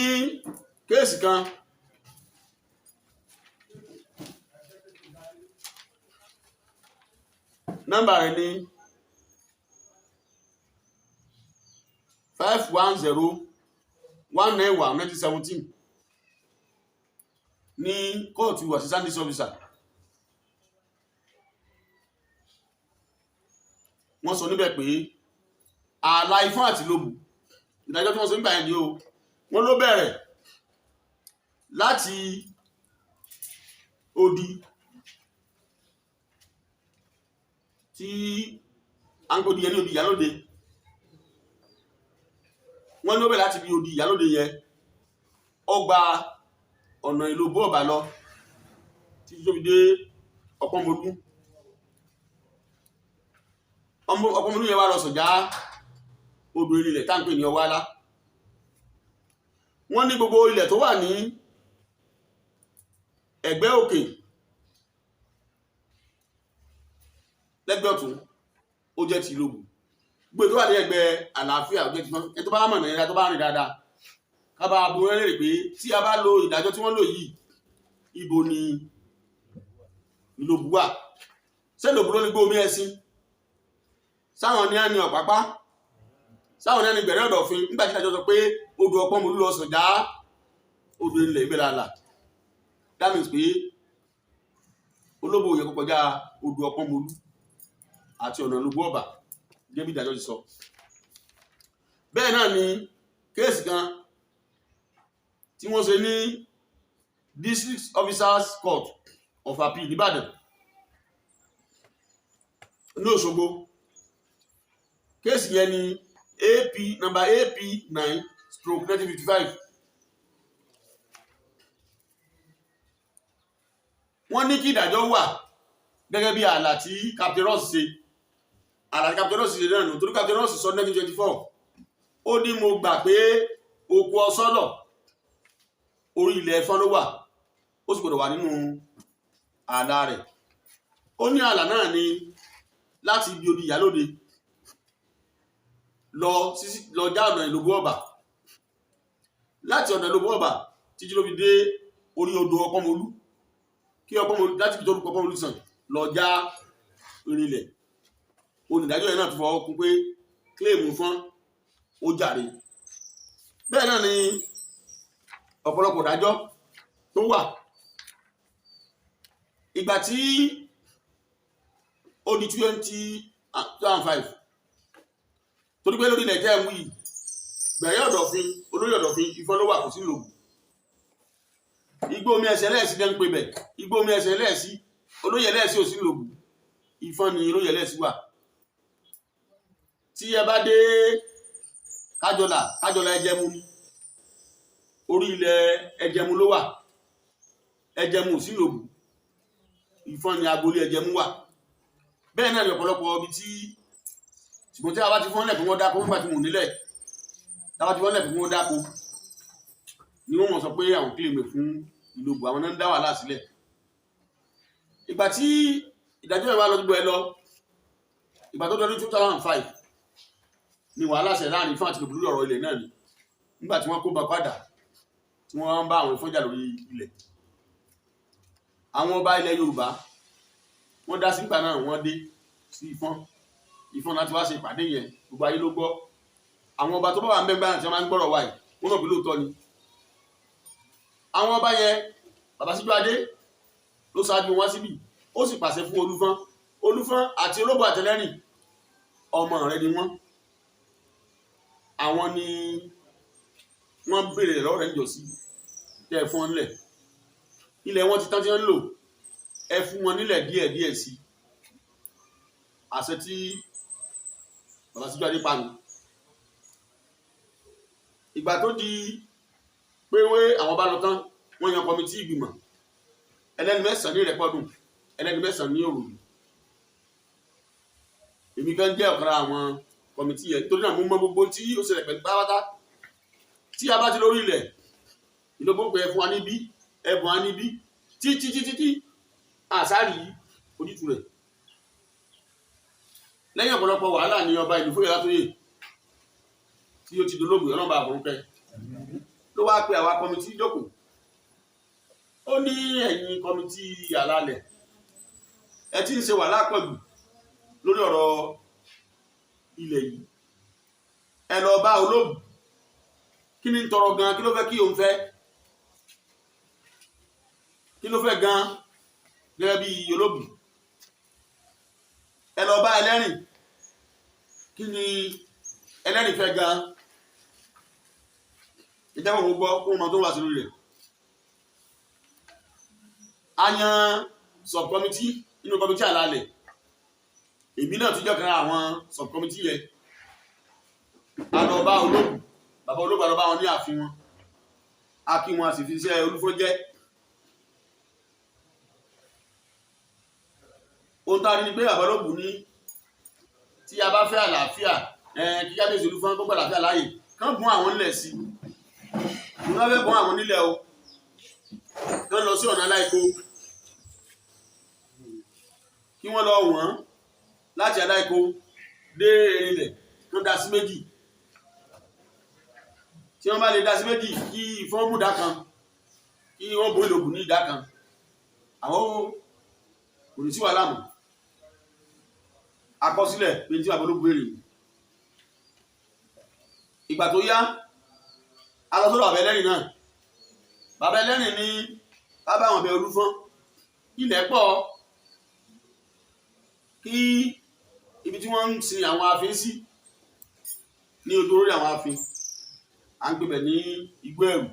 kéèsì kan nọ́mbà rẹ̀ ní 510-191-1917 ní kóòtù assistant district officer. Wọ́n sọ níbẹ̀ pé ààlà Ifọn àti Ilobu ìdájọ́ tí wọ́n sọ nígbà yẹn ni o wọ́n ló bẹ̀rẹ̀ láti odi tí angodi yẹn ní odi Ìyálóde. Wọ́n ló bẹ̀rẹ̀ láti bí odi Ìyálóde yẹn ó gba ọ̀nà Ilobu ọ̀bà lọ títí tó fi dé Ọ̀pọ̀mọdún. Ọ̀pọ̀mọdún yẹn wá lọ sọ̀já odò ilẹ̀ tá ń pè ní Ọwálá. Wọ́n ní gbogbo ilẹ̀ tó wà ní ẹgbẹ́ òkè lẹ́gbẹ́ ọ̀tún ó jẹ́ ti Ilobu. Gbogbo tó wà ní ẹgbẹ́ àlàáfíà ó jẹ́ ti Ifọn. Ẹni tó bá mọ̀ náírà tó bá rìn dáadáa ká bá bo rẹ̀ rè pé tí a bá lo ìdájọ́ tí wọ́n lò yìí ibo ni Ilobu wà. Ṣé Ilobu ló ní gbé omi ẹṣin? Sáwọn ní á ní Ọ̀pápá? Sáwọn ní á ní Gbẹ̀rẹ́ Ọ̀dọ̀fin? Nígbà tí ìdájọ́ sọ pé odò Ọ̀pọ̀mọdún lọ sọ̀já odò ilẹ̀ ìgbẹ́ làlà. That means pé Olobu yẹ kó kọjá odò Ọ̀pọ̀mọdún àti ọ̀nà Ilobu ọ̀bà gẹ́gẹ́ bí ìdájọ́ ti sọ. Bẹ́ẹ̀ náà ni kéèsì kan tí wọ́n ṣe ní District Officers Court of Appeal nìbàdàn ní Òṣogbo. Kéèsì yẹn ni AP number AP 9/1955. Wọ́n ní kí ìdájọ́ wà gẹ́gẹ́ bí ààlà tí Captain Ross ṣe. Ààlà tí Captain Ross ṣe náà nù torí Captain Ross sọ 1924 ó ní mo gbà pé oko ọsọ́lọ̀ orí ilẹ̀ Ifọn ló wà ó sì gbọdọ̀ wà nínú ààlà rẹ̀. Ó ní ààlà náà ni láti ibi odi Ìyálóde lọ já ọ̀nà Ilobu ọ̀bà, láti ọ̀nà Ilobu ọ̀bà títí ló fi dé orí odò Ọ̀pọ̀mọdún kí Ọ̀pọ̀mọdún láti fi tó orúkọ Ọ̀pọ̀mọdún sàn lọ já orílẹ̀. Onídàájọ́ yẹn náà tún fọwọ́ kún pé kílèmù Ifọn ó jàre. Bẹ́ẹ̀ náà ni ọ̀pọ̀lọpọ̀ ìdájọ́ tó wà. Ìgbà tí ó di 2005 torí pé lórí ilẹ̀ jẹ́ ẹ̀mú yìí Gbẹ̀rẹ́ Ọ̀dọ̀fin olóyè Ọ̀dọ̀fin Ifọn ló wà kò sí Ilobu. Igbó omi ẹsẹ̀ lẹ́ẹ̀sí dẹ́ ń pè bẹ̀. Igbó omi ẹsẹ̀ lẹ́ẹ̀sí olóyè lẹ́ẹ̀sí ò sí Ilobu. Ifọn ni olóyè lẹ́ẹ̀sí wà. Tí ẹ bá dé Kájọlà Ẹjẹ̀mú ni orí ilẹ̀ Ẹjẹ̀mú ló wà. Ẹjẹ̀mú ò sí Ilobu. Ifọn ni agboolé Ẹjẹ̀mú wà. Bẹ́ẹ̀ náà ni ọ̀pọ̀lọpọ̀ ibi tí ṣùgbọ́n tí a bá ti fọ́nlẹ̀ fún wọn dáko nígbà tí mo nílẹ̀ tí a bá ti fọ́nlẹ̀ fún wọn dáko ni wọ́n mọ̀ sọ pé àwọn kílèmè fún Ilobu àwọn náà ń dá wàhálà sílẹ̀. Ìgbà tí ìdájọ́ ìwà lọ́dún ẹ lọ ìgbà tó dọdún 2005 ni wàhálà ṣẹ̀ láàrin Ifọn àti Ilobu lórí ọ̀rọ̀ ilẹ̀ náà ni nígbà tí wọ́n kó bá padà tí wọ́n ń bá àwọn Ifọn jà lórí ilẹ̀. Àwọn ọba ilẹ̀ Yorùbá wọ́n dá sí ìgbà náà wọ́n dé sí Ifọn láti wá ṣe ìpàdé yẹn gbogbo ayé ló gbọ́. àwọn ọba tó bá wà ń bẹ́gbà tí wọ́n máa ń gbọ́rọ̀ wáyé wọ́n mọ̀ bí lóòótọ́ ni àwọn ọba yẹn bàbá Síjú-Adé ló ṣáájú wọn síbí ó sì pàṣẹ fún Olufọn àti Olobu àtẹlẹ́rìn ọmọ rẹ̀ ni wọ́n àwọn ni wọ́n béèrè lọ́wọ́ rẹ̀ ń jọ sí tẹ́ ẹ fún wọn nílẹ̀ ilẹ̀ wọn ti tán tí wọ́n ń lò ẹ fún wọn nílẹ̀ díẹ̀ sí àṣẹ tí bàbá Síjú-Adé pa nù ìgbà tó di pé àwọn bá lọ tán wọ́n yan kọmitì ìgbìmọ̀ ẹlẹ́ni 9 ní Ìrẹ́pọ̀dùn ẹlẹ́ni 9 ní Òròlù èmi kan jẹ́ ọ̀kan àwọn kọmitì yẹn torí náà mo mọ gbogbo tí ó ṣẹlẹ̀ pẹ̀lú pátá tí a bá ti lórí ilẹ̀ Ìlóbù pé ẹfun wa níbí ẹbùn wa níbí títí àṣàrí ojútùú rẹ̀ lẹ́yìn ọ̀pọ̀lọpọ̀ wàhálà ní ọba ìlú Fóyè Látòyè tí ó ti dolóògbé ọlọ́ba àbọ̀rúnkẹ́ ló wá pe àwa kọmitì jókòó ó ní ẹ̀yin kọmitì àlàálẹ̀ ẹ ti ń ṣe wàhálà pẹ̀lú lórí ọ̀rọ̀ ilẹ̀ yìí ẹ lọ bá Olobu kí ni ń tọrọ gan kí ló fẹ́ kí òun fẹ́ kí ló fẹ́ gan gẹ́gẹ́ bí Olobu ẹ lọ bá ẹlẹ́rìn kí ni ẹlẹ́rìn fẹ́ gan ìjẹ́wọ̀n gbogbo kó mọ tó wà sí lórí rẹ̀ a yan subcommittee nínú kọmitì àlàálẹ̀ èmi náà tún jẹ́ kan àwọn subcommittee yẹn a lọ bá Olobu bàbá Olobu a lọ bá wọn ní ààfin wọn a kí wọn a sì fi iṣẹ́ Olufọn jẹ́ ohun tá a rí ni pé bàbá Olobu ní tí a bá fẹ́ àlàáfíà kí kábíyèsí Olufọn gbogbo àlàáfíà láàyè kán bùn àwọn nílẹ̀ sí i wọ́n fẹ́ bùn àwọn nílẹ̀ o kán lọ sí ọ̀nà Aláìkó kí wọ́n lọ wọ́n láti Aláìkó dé Erinlẹ̀ tó dá sí méjì tí wọ́n bá lè dá sí méjì kí Ifọn mú ìdá kan kí wọ́n bó Ìlóbù ní ìdá kan àwọn kò ní sí wàhálà mọ́ àkọsílẹ̀ pé tí bàbá Olobu béèrè ìgbà tó yá alọ́sọ́dọ̀ bàbá ẹlẹ́rìn náà bàbá ẹlẹ́rìn ní bàbá àwọn ọbẹ̀ Olufọn ilẹ̀ pọ̀ kí ibi tí wọ́n ń sin àwọn afin sí ní ojú orí àwọn afin à ń gbébẹ̀ ní Igbó Ẹ̀rù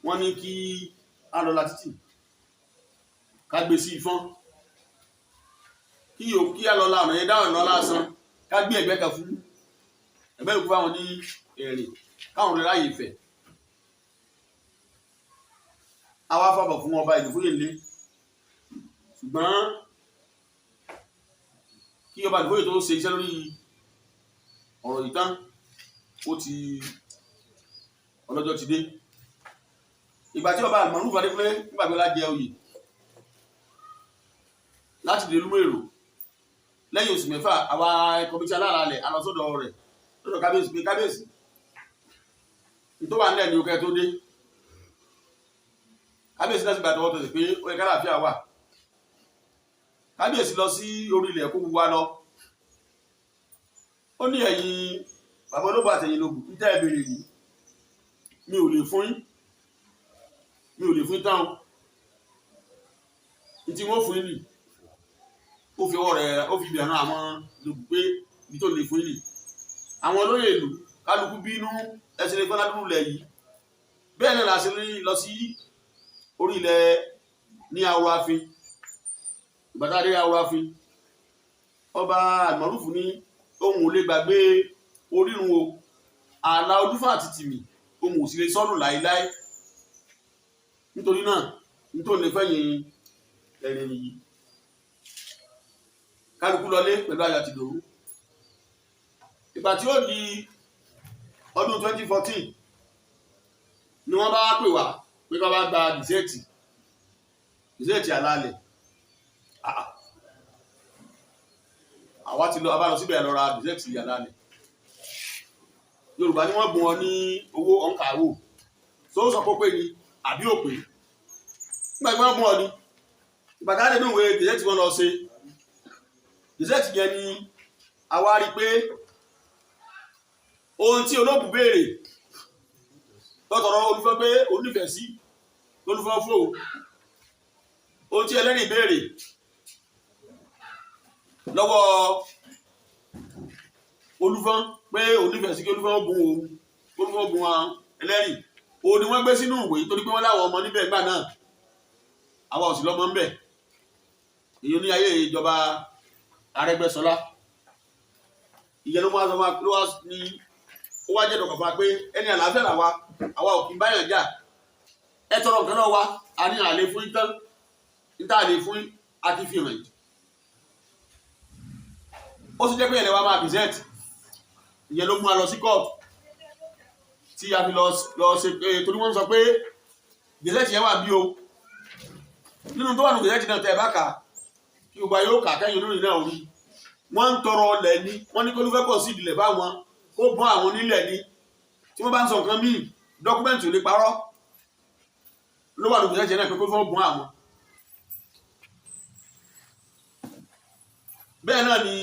wọ́n ní kí á lọ la títì ká gbé sí Ifọn kí á lọ la ọ̀nà yẹn dáhùn lọ lásán ká gbé ẹgbẹ́ kan fún ẹgbẹ́ ìkú fáwọn ní ẹ̀rìn káwọn rẹ̀ ráyè fẹ̀ àwa fàbọ̀ fún ọba ìlú Fóyè lé ṣùgbọ́n kí ọba ìlú Fóyè tó ṣe iṣẹ́ lórí ọ̀rọ̀ yìí tán ó ti ọlọ́jọ́ ti dé ìgbà tí ọba àmọ́rún fàdé pé nígbàgbé lájẹ oyè láti dé Olúmọ̀èrò lẹ́yìn oṣù mẹ́fà àwa kọmitì aláràálẹ̀ alọ́sọ́dọ̀ rẹ̀ lọ́dọ̀ kábíyèsí pé kábíyèsí tó wà nílẹ̀ ní okẹ́ tó dé kábíyèsí láti gbà tọwọ́ tọ̀sẹ̀ pé ó yẹ kálàáfíà wà kábíyèsí lọ sí orí ilẹ̀ kó wá lọ ó ní ẹ̀yin bàbá Olobu àtẹ̀yin Ìlóbù ń tẹ́ ẹ béèrè yìí mi ò lè fún yín tán ní tí wọ́n fún yín nì ó fi ọwọ́ rẹ̀ ó fi bẹ̀rẹ̀ àwọn Ìlóbù pé ibi tó lè fún yín nì àwọn olóyè ìlú kálukú bínú ẹsẹ̀ lè fọ́nà dúró lẹ̀ yìí bẹ́ẹ̀ náà láti lọ sí orí ilẹ̀ ní Àwọ̀ Afin ìgbàtàdé Àwọ̀ Afin ọba àmọ́rúfù ní ohun ò lè gbàgbé orírun o ààlà Olúfọn àti Tìmì ohun ò sì lè sọ́nù láíláí nítorí náà nítorí lè fẹ́yìn ẹ̀rìn yìí kálukú lọlé pẹ̀lú ayọ̀ àti ìdòwú ìgbà tí ó di ọdún 2014 ni wọ́n bá pè wá pé ká bá gba dìsẹ́ẹ̀tì àlàálẹ̀ àwa ti lọ abálọ síbẹ̀ lọ ra dìsẹ́ẹ̀tì àlàálẹ̀ Yorùbá ni wọ́n bùn ọ ní owó ọ̀nkàwò tó sọ pé ni àbí òpè nígbà tí wọ́n bùn ọ ní ìgbà tá a lè ní ìwé dìsẹ́ẹ̀tì wọn lọ ṣe dìsẹ́ẹ̀tì yẹn ni àwa rí pé ohun tí Olobu béèrè lọ́tọ̀ọ̀rọ̀ Olufọn pé onífẹ̀ẹ́ sí Olufọn fún òun, ohun tí ẹlẹ́rìí béèrè lọ́wọ́ Olufọn pé onífẹ̀ẹ́ sí kí Olufọn gun òun, Olufọn gun ẹlẹ́rìí, òun ni wọ́n gbé sínú ìwé torí pé wọ́n láwọn ọmọ níbẹ̀ gbà náà, àwa ò sì lọ́mọ ń bẹ̀. èyí ní ayé ìjọba Arẹ́gbẹ́ṣọlá. ìyẹn ló wá ní ó wá jẹ́ dọ̀kọ̀ fún wa pé ẹni àlàáfíà làwa, àwa ò kì í báyàn jà, ẹ tọrọ nǹkan náà wá, a ní àlè fún ìtàn níta àlè fún àti fi hàn yìí. ó sì jẹ́ pé ẹ̀lẹ́wà máa present, ìyẹn ló mú a lọ sí court tí a fi lọ ṣe torí wọ́n sọ pé gẹ̀ẹ́sì yẹn wà bí o nínú tó wà ní gẹ̀ẹ́sì náà tẹ́ ẹ bá kà kí gbogbo ayé ó kà kẹ́yìn olórin náà rí, wọ́n ń tọrọ ọlẹ̀ ni, wọ́n ní kó ló fẹ́ pọ̀ sí ìdílé báwọn ó bọ́n àwọn onílẹ̀ ni, tí wọ́n bá ń sọ nǹkan míì dọ́kúmẹ́ǹtì ò lè parọ́, ló wà ní gẹ̀ẹ́sì náà pé kó fẹ́ bọ́n àwọn. bẹ́ẹ̀ náà ni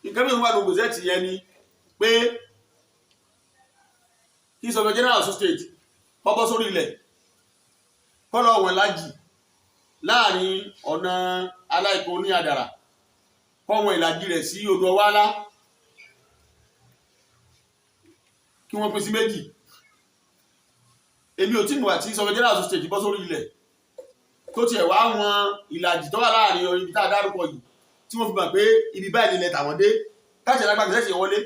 nǹkan mìíràn wà ní gẹ̀ẹ́sì yẹn ni pé kí sọ̀rọ̀ general Ọ̀ṣun state pọ́pọ́ sórí ilẹ̀ kọ́lọ̀ wọn lájì láàrin ọ̀nà aláìkó ní àdàrà kọ́wọn ìlàjì rẹ̀ sí odò ọwálá kí wọ́n pín sí méjì. èmi ò tí mọ̀ àti sọ̀rọ̀ general Ọ̀ṣun state bọ́ sórí ilẹ̀ tó tiẹ̀ wá wọn ìlàjì tó wà láàrin ibi tá a dárúkọ yìí tí wọ́n fi mọ̀ pé ibi báyìí nílẹ̀ tàwọn dé káṣẹ̀ lágbàgbé sẹ́sì wọlé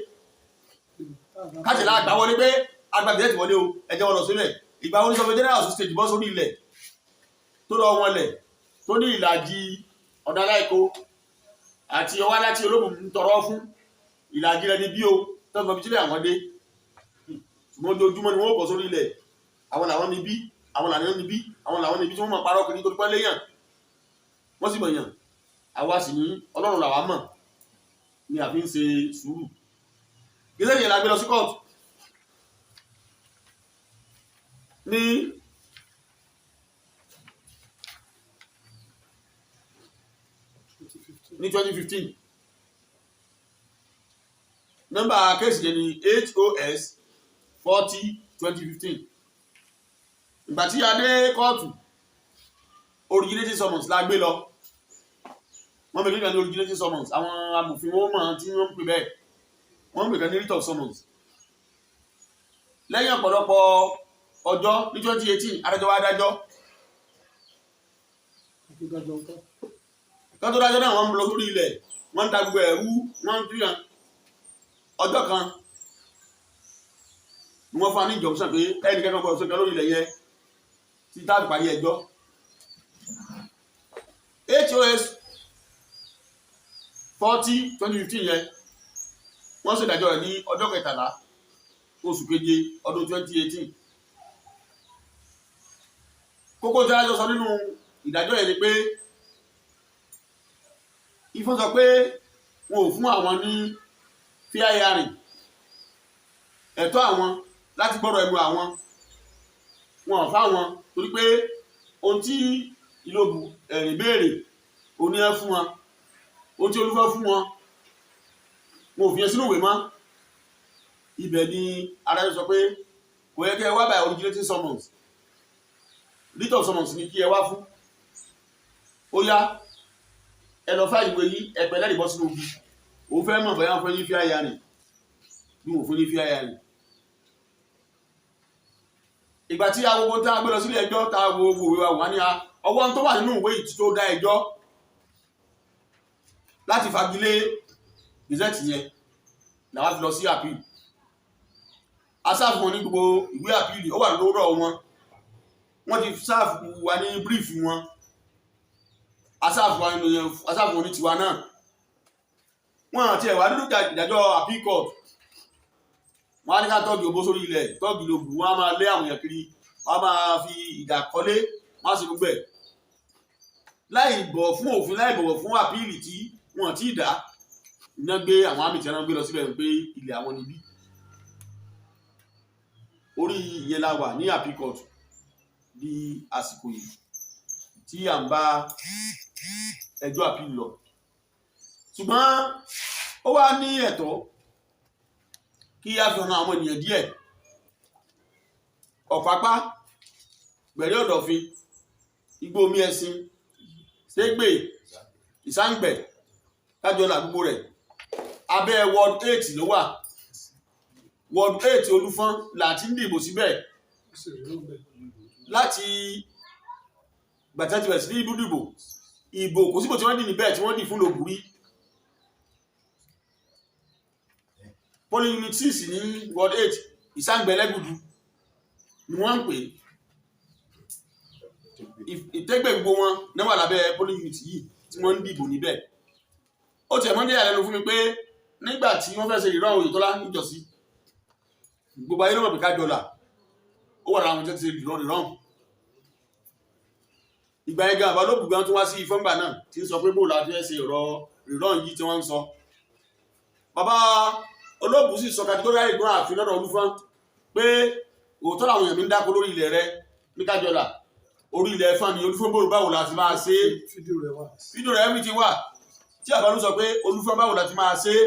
káṣẹ̀ lágbà wọlé pé agbàgbé sẹ́sì wọlé o ẹjẹ́ wọn lọ sílẹ̀. ìgbà wọn sọ̀rọ̀ general Ọ̀ṣun state bọ́ sórí ilẹ̀ tó lọ wọn lẹ̀ tó ní ìlàjì ọ̀nà aláìkó àti ọwá láti Olobu ń tọrọ fún ìlàjì rẹ̀ ní bí o tó ń fi sílẹ̀ àwọn dé, ṣùgbọ́n ojoojúmọ́ ni wọ́n kọ̀ sórí ilẹ̀, àwọn làwọn ní bí, àwọn làwọn ní bí, àwọn làwọn ní bí tí wọ́n mọ̀ parọ́ kiri tó dúpẹ́ léyàn wọ́n sì mọ̀ yàn, àwa sì ní Ọlọ́run làwa mọ̀ ni àfi ń ṣe sùúrù. gẹ́gẹ́ yẹn la gbé lọ sí kóòtù ní ní 2015 nọ́mbà kéèsì yẹn ni HOS 40/2015. ìgbà tí a dé kóòtù originating summons la gbé lọ, wọ́n bẹ̀rẹ̀ nígbà ní originating summons, àwọn amòfin wọn mọ̀ tí wọ́n ń pè bẹ́ẹ̀, wọ́n ń pè kan ní writ of summons. lẹ́yìn ọ̀pọ̀lọpọ̀ ọjọ́ ní 2018 adájọ́ wa dájọ́ kan tó dájọ́ náà wọ́n ń lọ sórí ilẹ̀, wọ́n ń da gbogbo ẹ̀rú, wọ́n ń túyàn. ọjọ́ kan ni wọ́n fún wa ní ìjọ̀sán pé ẹnì kẹ́kọ̀ọ́ gbọ́dọ̀ sókè lórí ilẹ̀ yẹn tí táàbù parí ẹjọ́. HOS 40/2015 yẹn wọ́n ṣèdájọ́ rẹ̀ ní ọjọ́ 13 oṣù keje ọdún 2018. kókó tí adájọ́ sọ nínú ìdájọ́ yẹn ni pé Ifọn sọ pé wọn ò fún àwọn ní fair hearing, ẹ̀tọ́ àwọn láti gbọ́dọ̀ ẹnu àwọn wọn ò fáwọn torí pé ohun tí Ilobu ẹ̀rìn béèrè òní ẹ fún wọn, ohun tí Olufọn fún wọn wọn ò fi yẹn sínú ìwé mọ́. ibẹ̀ ni adájọ́ sọ pé kò yẹ kí ẹ wá by originating summons, writ of summons ni kí ẹ wá fún. ó yá ẹ lọ fáyìí ìwé yìí ẹgbẹ́ lẹ́rìí bọ́ sínú ogi, òun fẹ́ mọ̀ bóyá wọn fẹ́ ní fair hearing bí wọn fún ní fair hearing. ìgbà tí agogo tá a gbé lọ sílé ẹjọ́ tá a wo òwe wa wà ní ọwọ́ tó wà nínú ìwé yìí tó dá ẹjọ́ láti fagilé gazette yẹn làwọn fi lọ sí appeal. asáàfù wọn ní gbogbo ìwé appeal ó wà lórọ̀ wọn, wọ́n ti sáàfù wa ní brief wọn, asáàfù wọn ní tiwa náà. wọ́n àti ẹ̀wà nínú ìdájọ́ appeal court wọ́n á ní ká tọ́gì òbó sórí ilẹ̀, tọ́gì Ilobu, wọ́n á máa lé àwọn èèyàn kiri, wọ́n á máa fi ìdà kọ́lé, wọ́n á sì gbogbo ẹ̀ láì bọ̀wọ̀ fún òfin, láì bọ̀wọ̀ fún àpíìlì tí wọ́n ti dá. iná gbé àwọn àmì tí wọ́n gbé lọ síbẹ̀ pé ilẹ̀ àwọn níbí. orí ìyẹn la wà ní appeal court di àsìkò yìí tí à ń bá ẹjọ́ appeal lọ. ṣùgbọ́n ó wá ní ẹ̀tọ́ kí á fi hàn àwọn ènìyàn díẹ̀. Ọ̀pápá, Gbẹ̀rẹ́ Ọ̀dọ̀fin, Igbó Omi Ẹṣin, Ségbè, Ìsáǹgbẹ̀, Kájọlà gbogbo rẹ̀ abẹ́ Ward 8 ló wà. Ward 8 Olufọn láti ń dìbò síbẹ̀ láti gbàtẹ́ ti bẹ̀rẹ̀ sí ní dìbò. Ìbò kò síbò tí wọ́n dì níbẹ̀ tí wọ́n dì fún Ilobu rí. Polling unit 6 ní Ward 8 Ìsáǹgbẹ̀ Ẹlẹ́gùdù ni wọ́n ń pè. Ìtẹ́gbẹ̀ gbogbo wọn náà wà lábẹ́ polling unit yìí tí wọ́n ń dìbò níbẹ̀. Ó tiẹ̀ mọ́ díẹ̀ lẹ́nu fún mi pé nígbà tí wọ́n fẹ́ ṣe ìran Oyètọ́lá níjọ́sí, gbogbo ayé ló mọ̀ pé Kájọlà ó wà láwọn tó ti ṣe ìran. Ìgbà yẹn gan Olobu gan tó wá sí Ifọ̀ngbà náà tí ń sọ pé bóòlù àti ẹsẹ̀ ìran yìí tí wọ́n ń sọ. Bàbá Olobu sì sọ kàtíkórì ìgbọ́n àfi lọ́dọ̀ Olufọn pé òótọ́ làwọn èèyàn mi ń dáko lórí ilẹ̀ rẹ ní Kájọlà, orí ilẹ̀ Ifọ̀n ni Olufọn bóòlù báwo láti máa ṣe é. Fídíò rẹ̀ everything wà tí àbálù sọ pé Olufọn báwo láti máa ṣe é.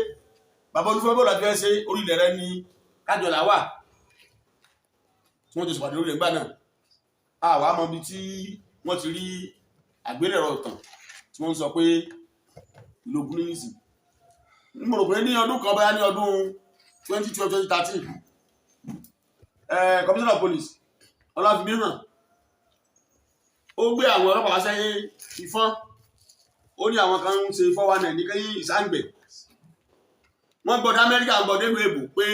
Bàbá Olufọn báwo láti fẹ́ ṣe orí ilẹ̀ rẹ ní Kájọlà wà tí wọ́n ti sọ̀pàdé lórí ẹgbà náà. Àwa mọ̀ bí tí wọ́n ti rí àgbélẹ̀rọ ìtàn tí wọ́n sọ pé Ilobu ní ìsìn. Mo rò pé ní ọdún kan báyá ní ọdún 2012-2013 Commissioner of Police Ọláfimíhàn ó gbé àwọn ọlọ́pàá wá sẹ́yìn Ifọ̀n. Ó ní àwọn kan ń ṣe 419 ní kẹ́yìn Ìsáǹgbẹ̀. Wọ́n gbọ́dọ̀ Amẹ́ríkà ń gbọ́dọ̀ ìlú èbò pé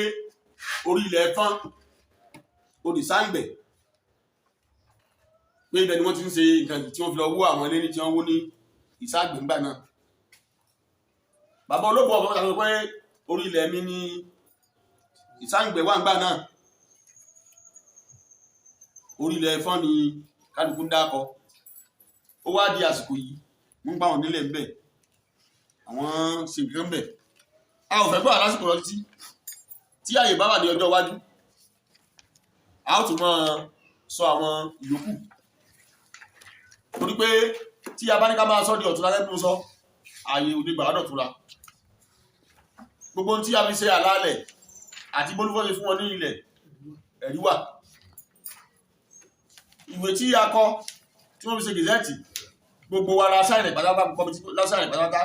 orí ilẹ̀ Ifọ̀n orí Ìsáǹgbẹ̀ pé ibẹ̀ ni wọ́n ti ń ṣe nǹkan tí wọ́n fi lọ wó àwọn ilé ní tí wọ́n wó ní Ìsáǹgbẹ̀ ńgbà náà. Bàbá Olobu ọ̀fọ̀ sọ pé orí ilẹ̀ mi ní Ìsáǹgbẹ̀ wà ńgbà náà. Orí ilẹ̀ Ifọ̀n ni kálukú ń dákọ. Ó wá di àsìkò yìí wọ́n ń bá wọn nílẹ̀ ńbẹ̀, àwọn ṣe nǹkan ńbẹ̀. A ò fẹ́ gbọ́ àlásìkò lọ títí tí àyè bá wà ní ọjọ́ iwájú a ó tún máa sọ àwọn ìyókù, torí pé tí a bá ní ká máa sọ di ọ̀túnla lẹ́nu sọ àyè òde gbàgbọ́dọ̀ túnra. Gbogbo tí a fi ṣe àlàálẹ̀ àti bólúfọ́ ṣe fún wọn ní ilẹ̀ ẹ̀rí wà. Ìwé tí a kọ tí wọ́n fi ṣe gẹ̀zẹ́ẹ̀tì gbogbo wa la sáìnì pátápátá kọ́mítì lásàìnì pátápátá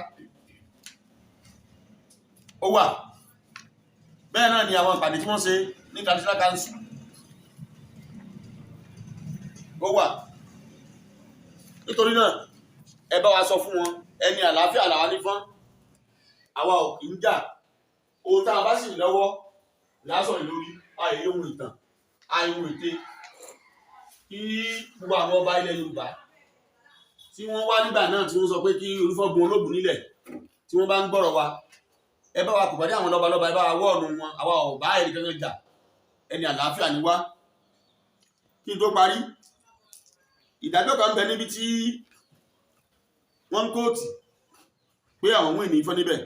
ó wà. Bẹ́ẹ̀ náà ni àwọn ìpàdé tí wọ́n ṣe ní traditional council ó wà. Nítorí náà ẹ bá wa sọ fún wọn ẹni àlàáfíà làwa ní Ifọ̀n, àwa ò kì í jà. Ohun tá a bá sì lọ́wọ́ lásán lórí àìyé ohun ìtàn àìhun ète kí gbogbo àwọn ọba ilẹ̀ Yorùbá tí wọ́n wá nígbà náà tí wọ́n sọ pé kí Olufọn gun Olobu nílẹ̀ tí wọ́n bá ń gbọ́rọ̀ wa ẹ bá wa kò pàdé àwọn lọ́balọ́ba ẹ bá wa wọ́ọ̀nù wọn. Àwa ò bá ẹni kankan jà, ẹni àlàáfíà ni wá. Kí n tó parí, ìdájọ́ kan bẹ níbi tí wọ́n ń kóòtù pé àwọn wíìnì Ifọ̀n níbẹ̀.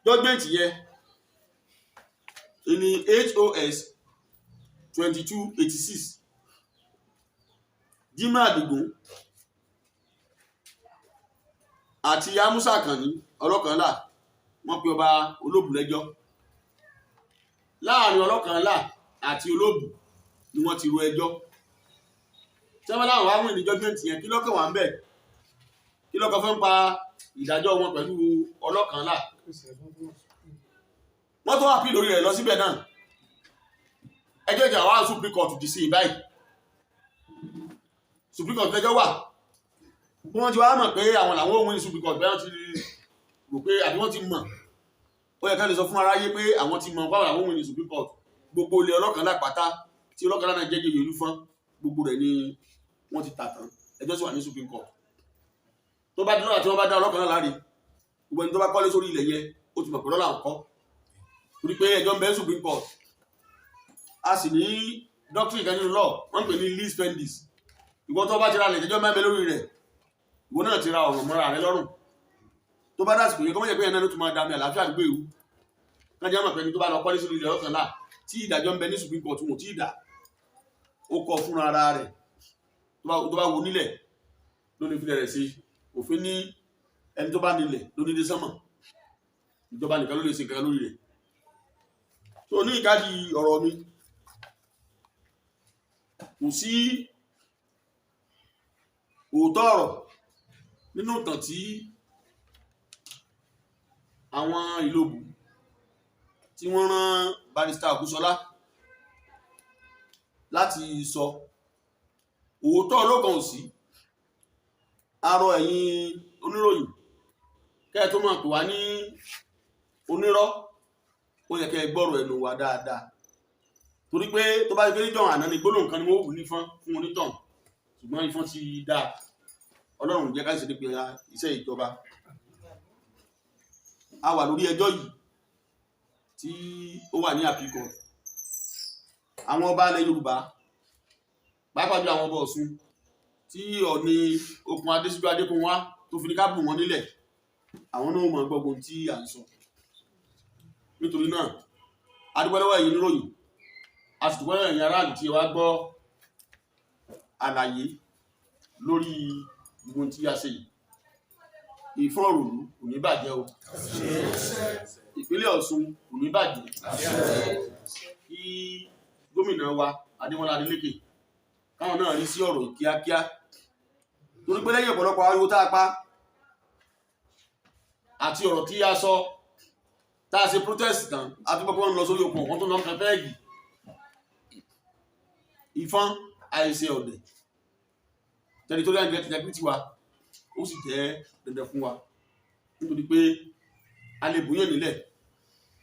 Judgment yẹ ní HOS 2286 Jimoh Adigun àti Amusa Kànní ọlọ́kànlá wọ́n pe ọba Olobu lẹ́jọ́. Láàrin ọlọ́kànlá àti Olobu ni wọ́n ti ro ẹjọ́. Tí wọ́n láwọn wá wọ́n ní judgment yẹn kí lọ́kàn wà ń bẹ̀, kí lọ́kàn fẹ́ ń pa ìdájọ́ wọn pẹ̀lú ọlọ́kànlá. Wọ́n tó wà pí lórí rẹ̀ lọ síbẹ̀ náà. Ẹjọ́ ìjà wá Supreme Court di sí báyìí. Supreme Court lẹ́jọ́ wà. Bí wọ́n ti wá mọ̀ pé àwọn làwọn ohun ní Supreme Court bẹ́ẹ̀ wọ́n ti rò pé àbí wọ́n ti mọ̀. Ó yẹ ká lè sọ fún aráyé pé àwọn ti mọ̀ báwọn làwọn ohun ní Supreme Court. Gbogbo ilé ọlọ́kànlá pátá tí ọlọ́kànlá náà jẹ́jẹ́ yòó Olufọn gbogbo rẹ̀ ni wọ́n ti tà tán. Ẹjọ́ sì wà ní Supreme Court. Tó bá dúró àti wọ́n bá dá ọlọ́kànlá láre, gbogbo ẹni tó bá kọ́lé sórí ilẹ̀ yẹn ó ti mọ̀ pé lọ́la ńkọ́. Torí pé ẹjọ́ ń bẹ Supreme Court. A sì ní doctrine kan nínú law wọ́n pè ní lease pendis. Ìwọ tó bá ti ra lẹ̀ ẹjọ́ mẹ́mẹ́ lórí rẹ̀, ìwọ náà ti ra ọ̀rọ̀ mọ́ra rẹ lọ́rùn. Tó bá dásìkò yẹn kọ́ mọ́ yẹ pé ẹ̀nà ló tún máa dàmí àlàáfíà àdúgbò ìwú. Wọ́n jẹ́ mọ̀ pé ní tó bá lọ kọ́lé sórí ilẹ̀ ọlọ́kànlá tí ìdájọ́ ń bẹ ní Supreme Court wọn ò tí ì dá. Ó kọ fúnra ara rẹ̀ tó bá wo nílẹ̀ ló ní fílẹ̀ rẹ̀ sí. Òfin ní ẹni tó bá nílẹ̀ ló ní dé sánmọ̀. Ìjọba nìkan ló lè ṣe nǹkan lórí rẹ̀. tó ní ìkádì ọ̀rọ̀ mi kò sí òótọ́ ọ̀rọ̀ nínú ìtàn tí àwọn Ilobu tí wọ́n rán barrister Ògúnṣọlá láti sọ. Òótọ́ ọlọ́kan ò sí. Arọ ẹ̀yin oníròyìn kẹ́ tó máa pè wá ní onírọ́, ó yẹ kẹ́ gbọ́rọ̀ ẹnu wa dáadáa, torí pé tó bá gbé níjọ́ àná ni gbólóhùn kan ni wọ́n wù ní fún onítàn, ṣùgbọ́n Ifọn ti dáa. Ọlọ́run jẹ́ ká ṣe pé iṣẹ́ ìjọba. A wà lórí ẹjọ́ yìí tí ó wà ní appeal court. Àwọn ọba ilẹ̀ Yorùbá, pàápàá jù àwọn ọba Ọ̀ṣun tí Ọọ̀ni Okun Adésíjú Adékúnwá tó fi ní ká bù wọ́n nílẹ̀, àwọn náà mọ̀ gbogbo tí à ń sọ. Nítorí náà a dúpẹ́ lọ́wọ́ ẹ̀yin oníròyìn, a sì dúpẹ́ lọ́wọ́ ẹ̀yin aráàlú tí ẹ wá gbọ́ àlàyé lórí gbogbo tí a ṣe yìí. Ifọn-Ọṣun kò ní bàjẹ́ o. Ìpínlẹ̀ Ọ̀ṣun kò ní bàjẹ́. Kí gómìnà wa Adémọ́lá Adélékè káwọn náà rí sí ọ̀rọ̀ kíákíá, torí pé lẹ́yìn ọ̀pọ̀lọpọ̀ ariwo tá a pa àti ọ̀rọ̀ tí a sọ tá a ṣe protest tán, a tún pọ́pọ́ ń lọ sórí okùn, wọ́n tún lọ fẹ́ fẹ́ẹ̀gì. Ifọn àìṣe ọ̀dẹ̀ territorial integrity wa ó sì jẹ́ dandan fún wa, nítorí pé a lè bùyàn nílẹ̀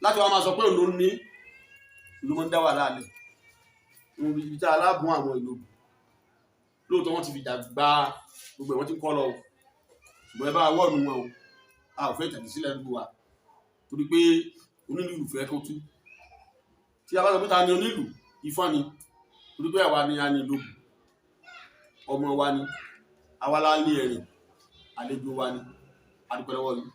láti wá máa sọ pé òun ló ní ló máa ń dá wà láàlẹ̀. Ibi tí aláàbùn àwọn Ilobu lóòótọ́ wọ́n ti fi dàgbà gbogbo ẹ̀ wọ́n ti ń kọ́ lọ, ṣùgbọ́n ẹ bá wọ́ọ̀nù wọn o, a ò fẹ́ tẹ̀lé sílẹ̀ nínú wa, torí pé onílù fẹ́ kó tú. Tí a bá sọ pé ta ni onílù, Ifọn ni, torí pé àwa ni a ní Ilobu, ọmọ wa ni, àwa la ní ẹ̀rìn, àlejò wa ni, a dúpẹ́ lọ́wọ́ yín.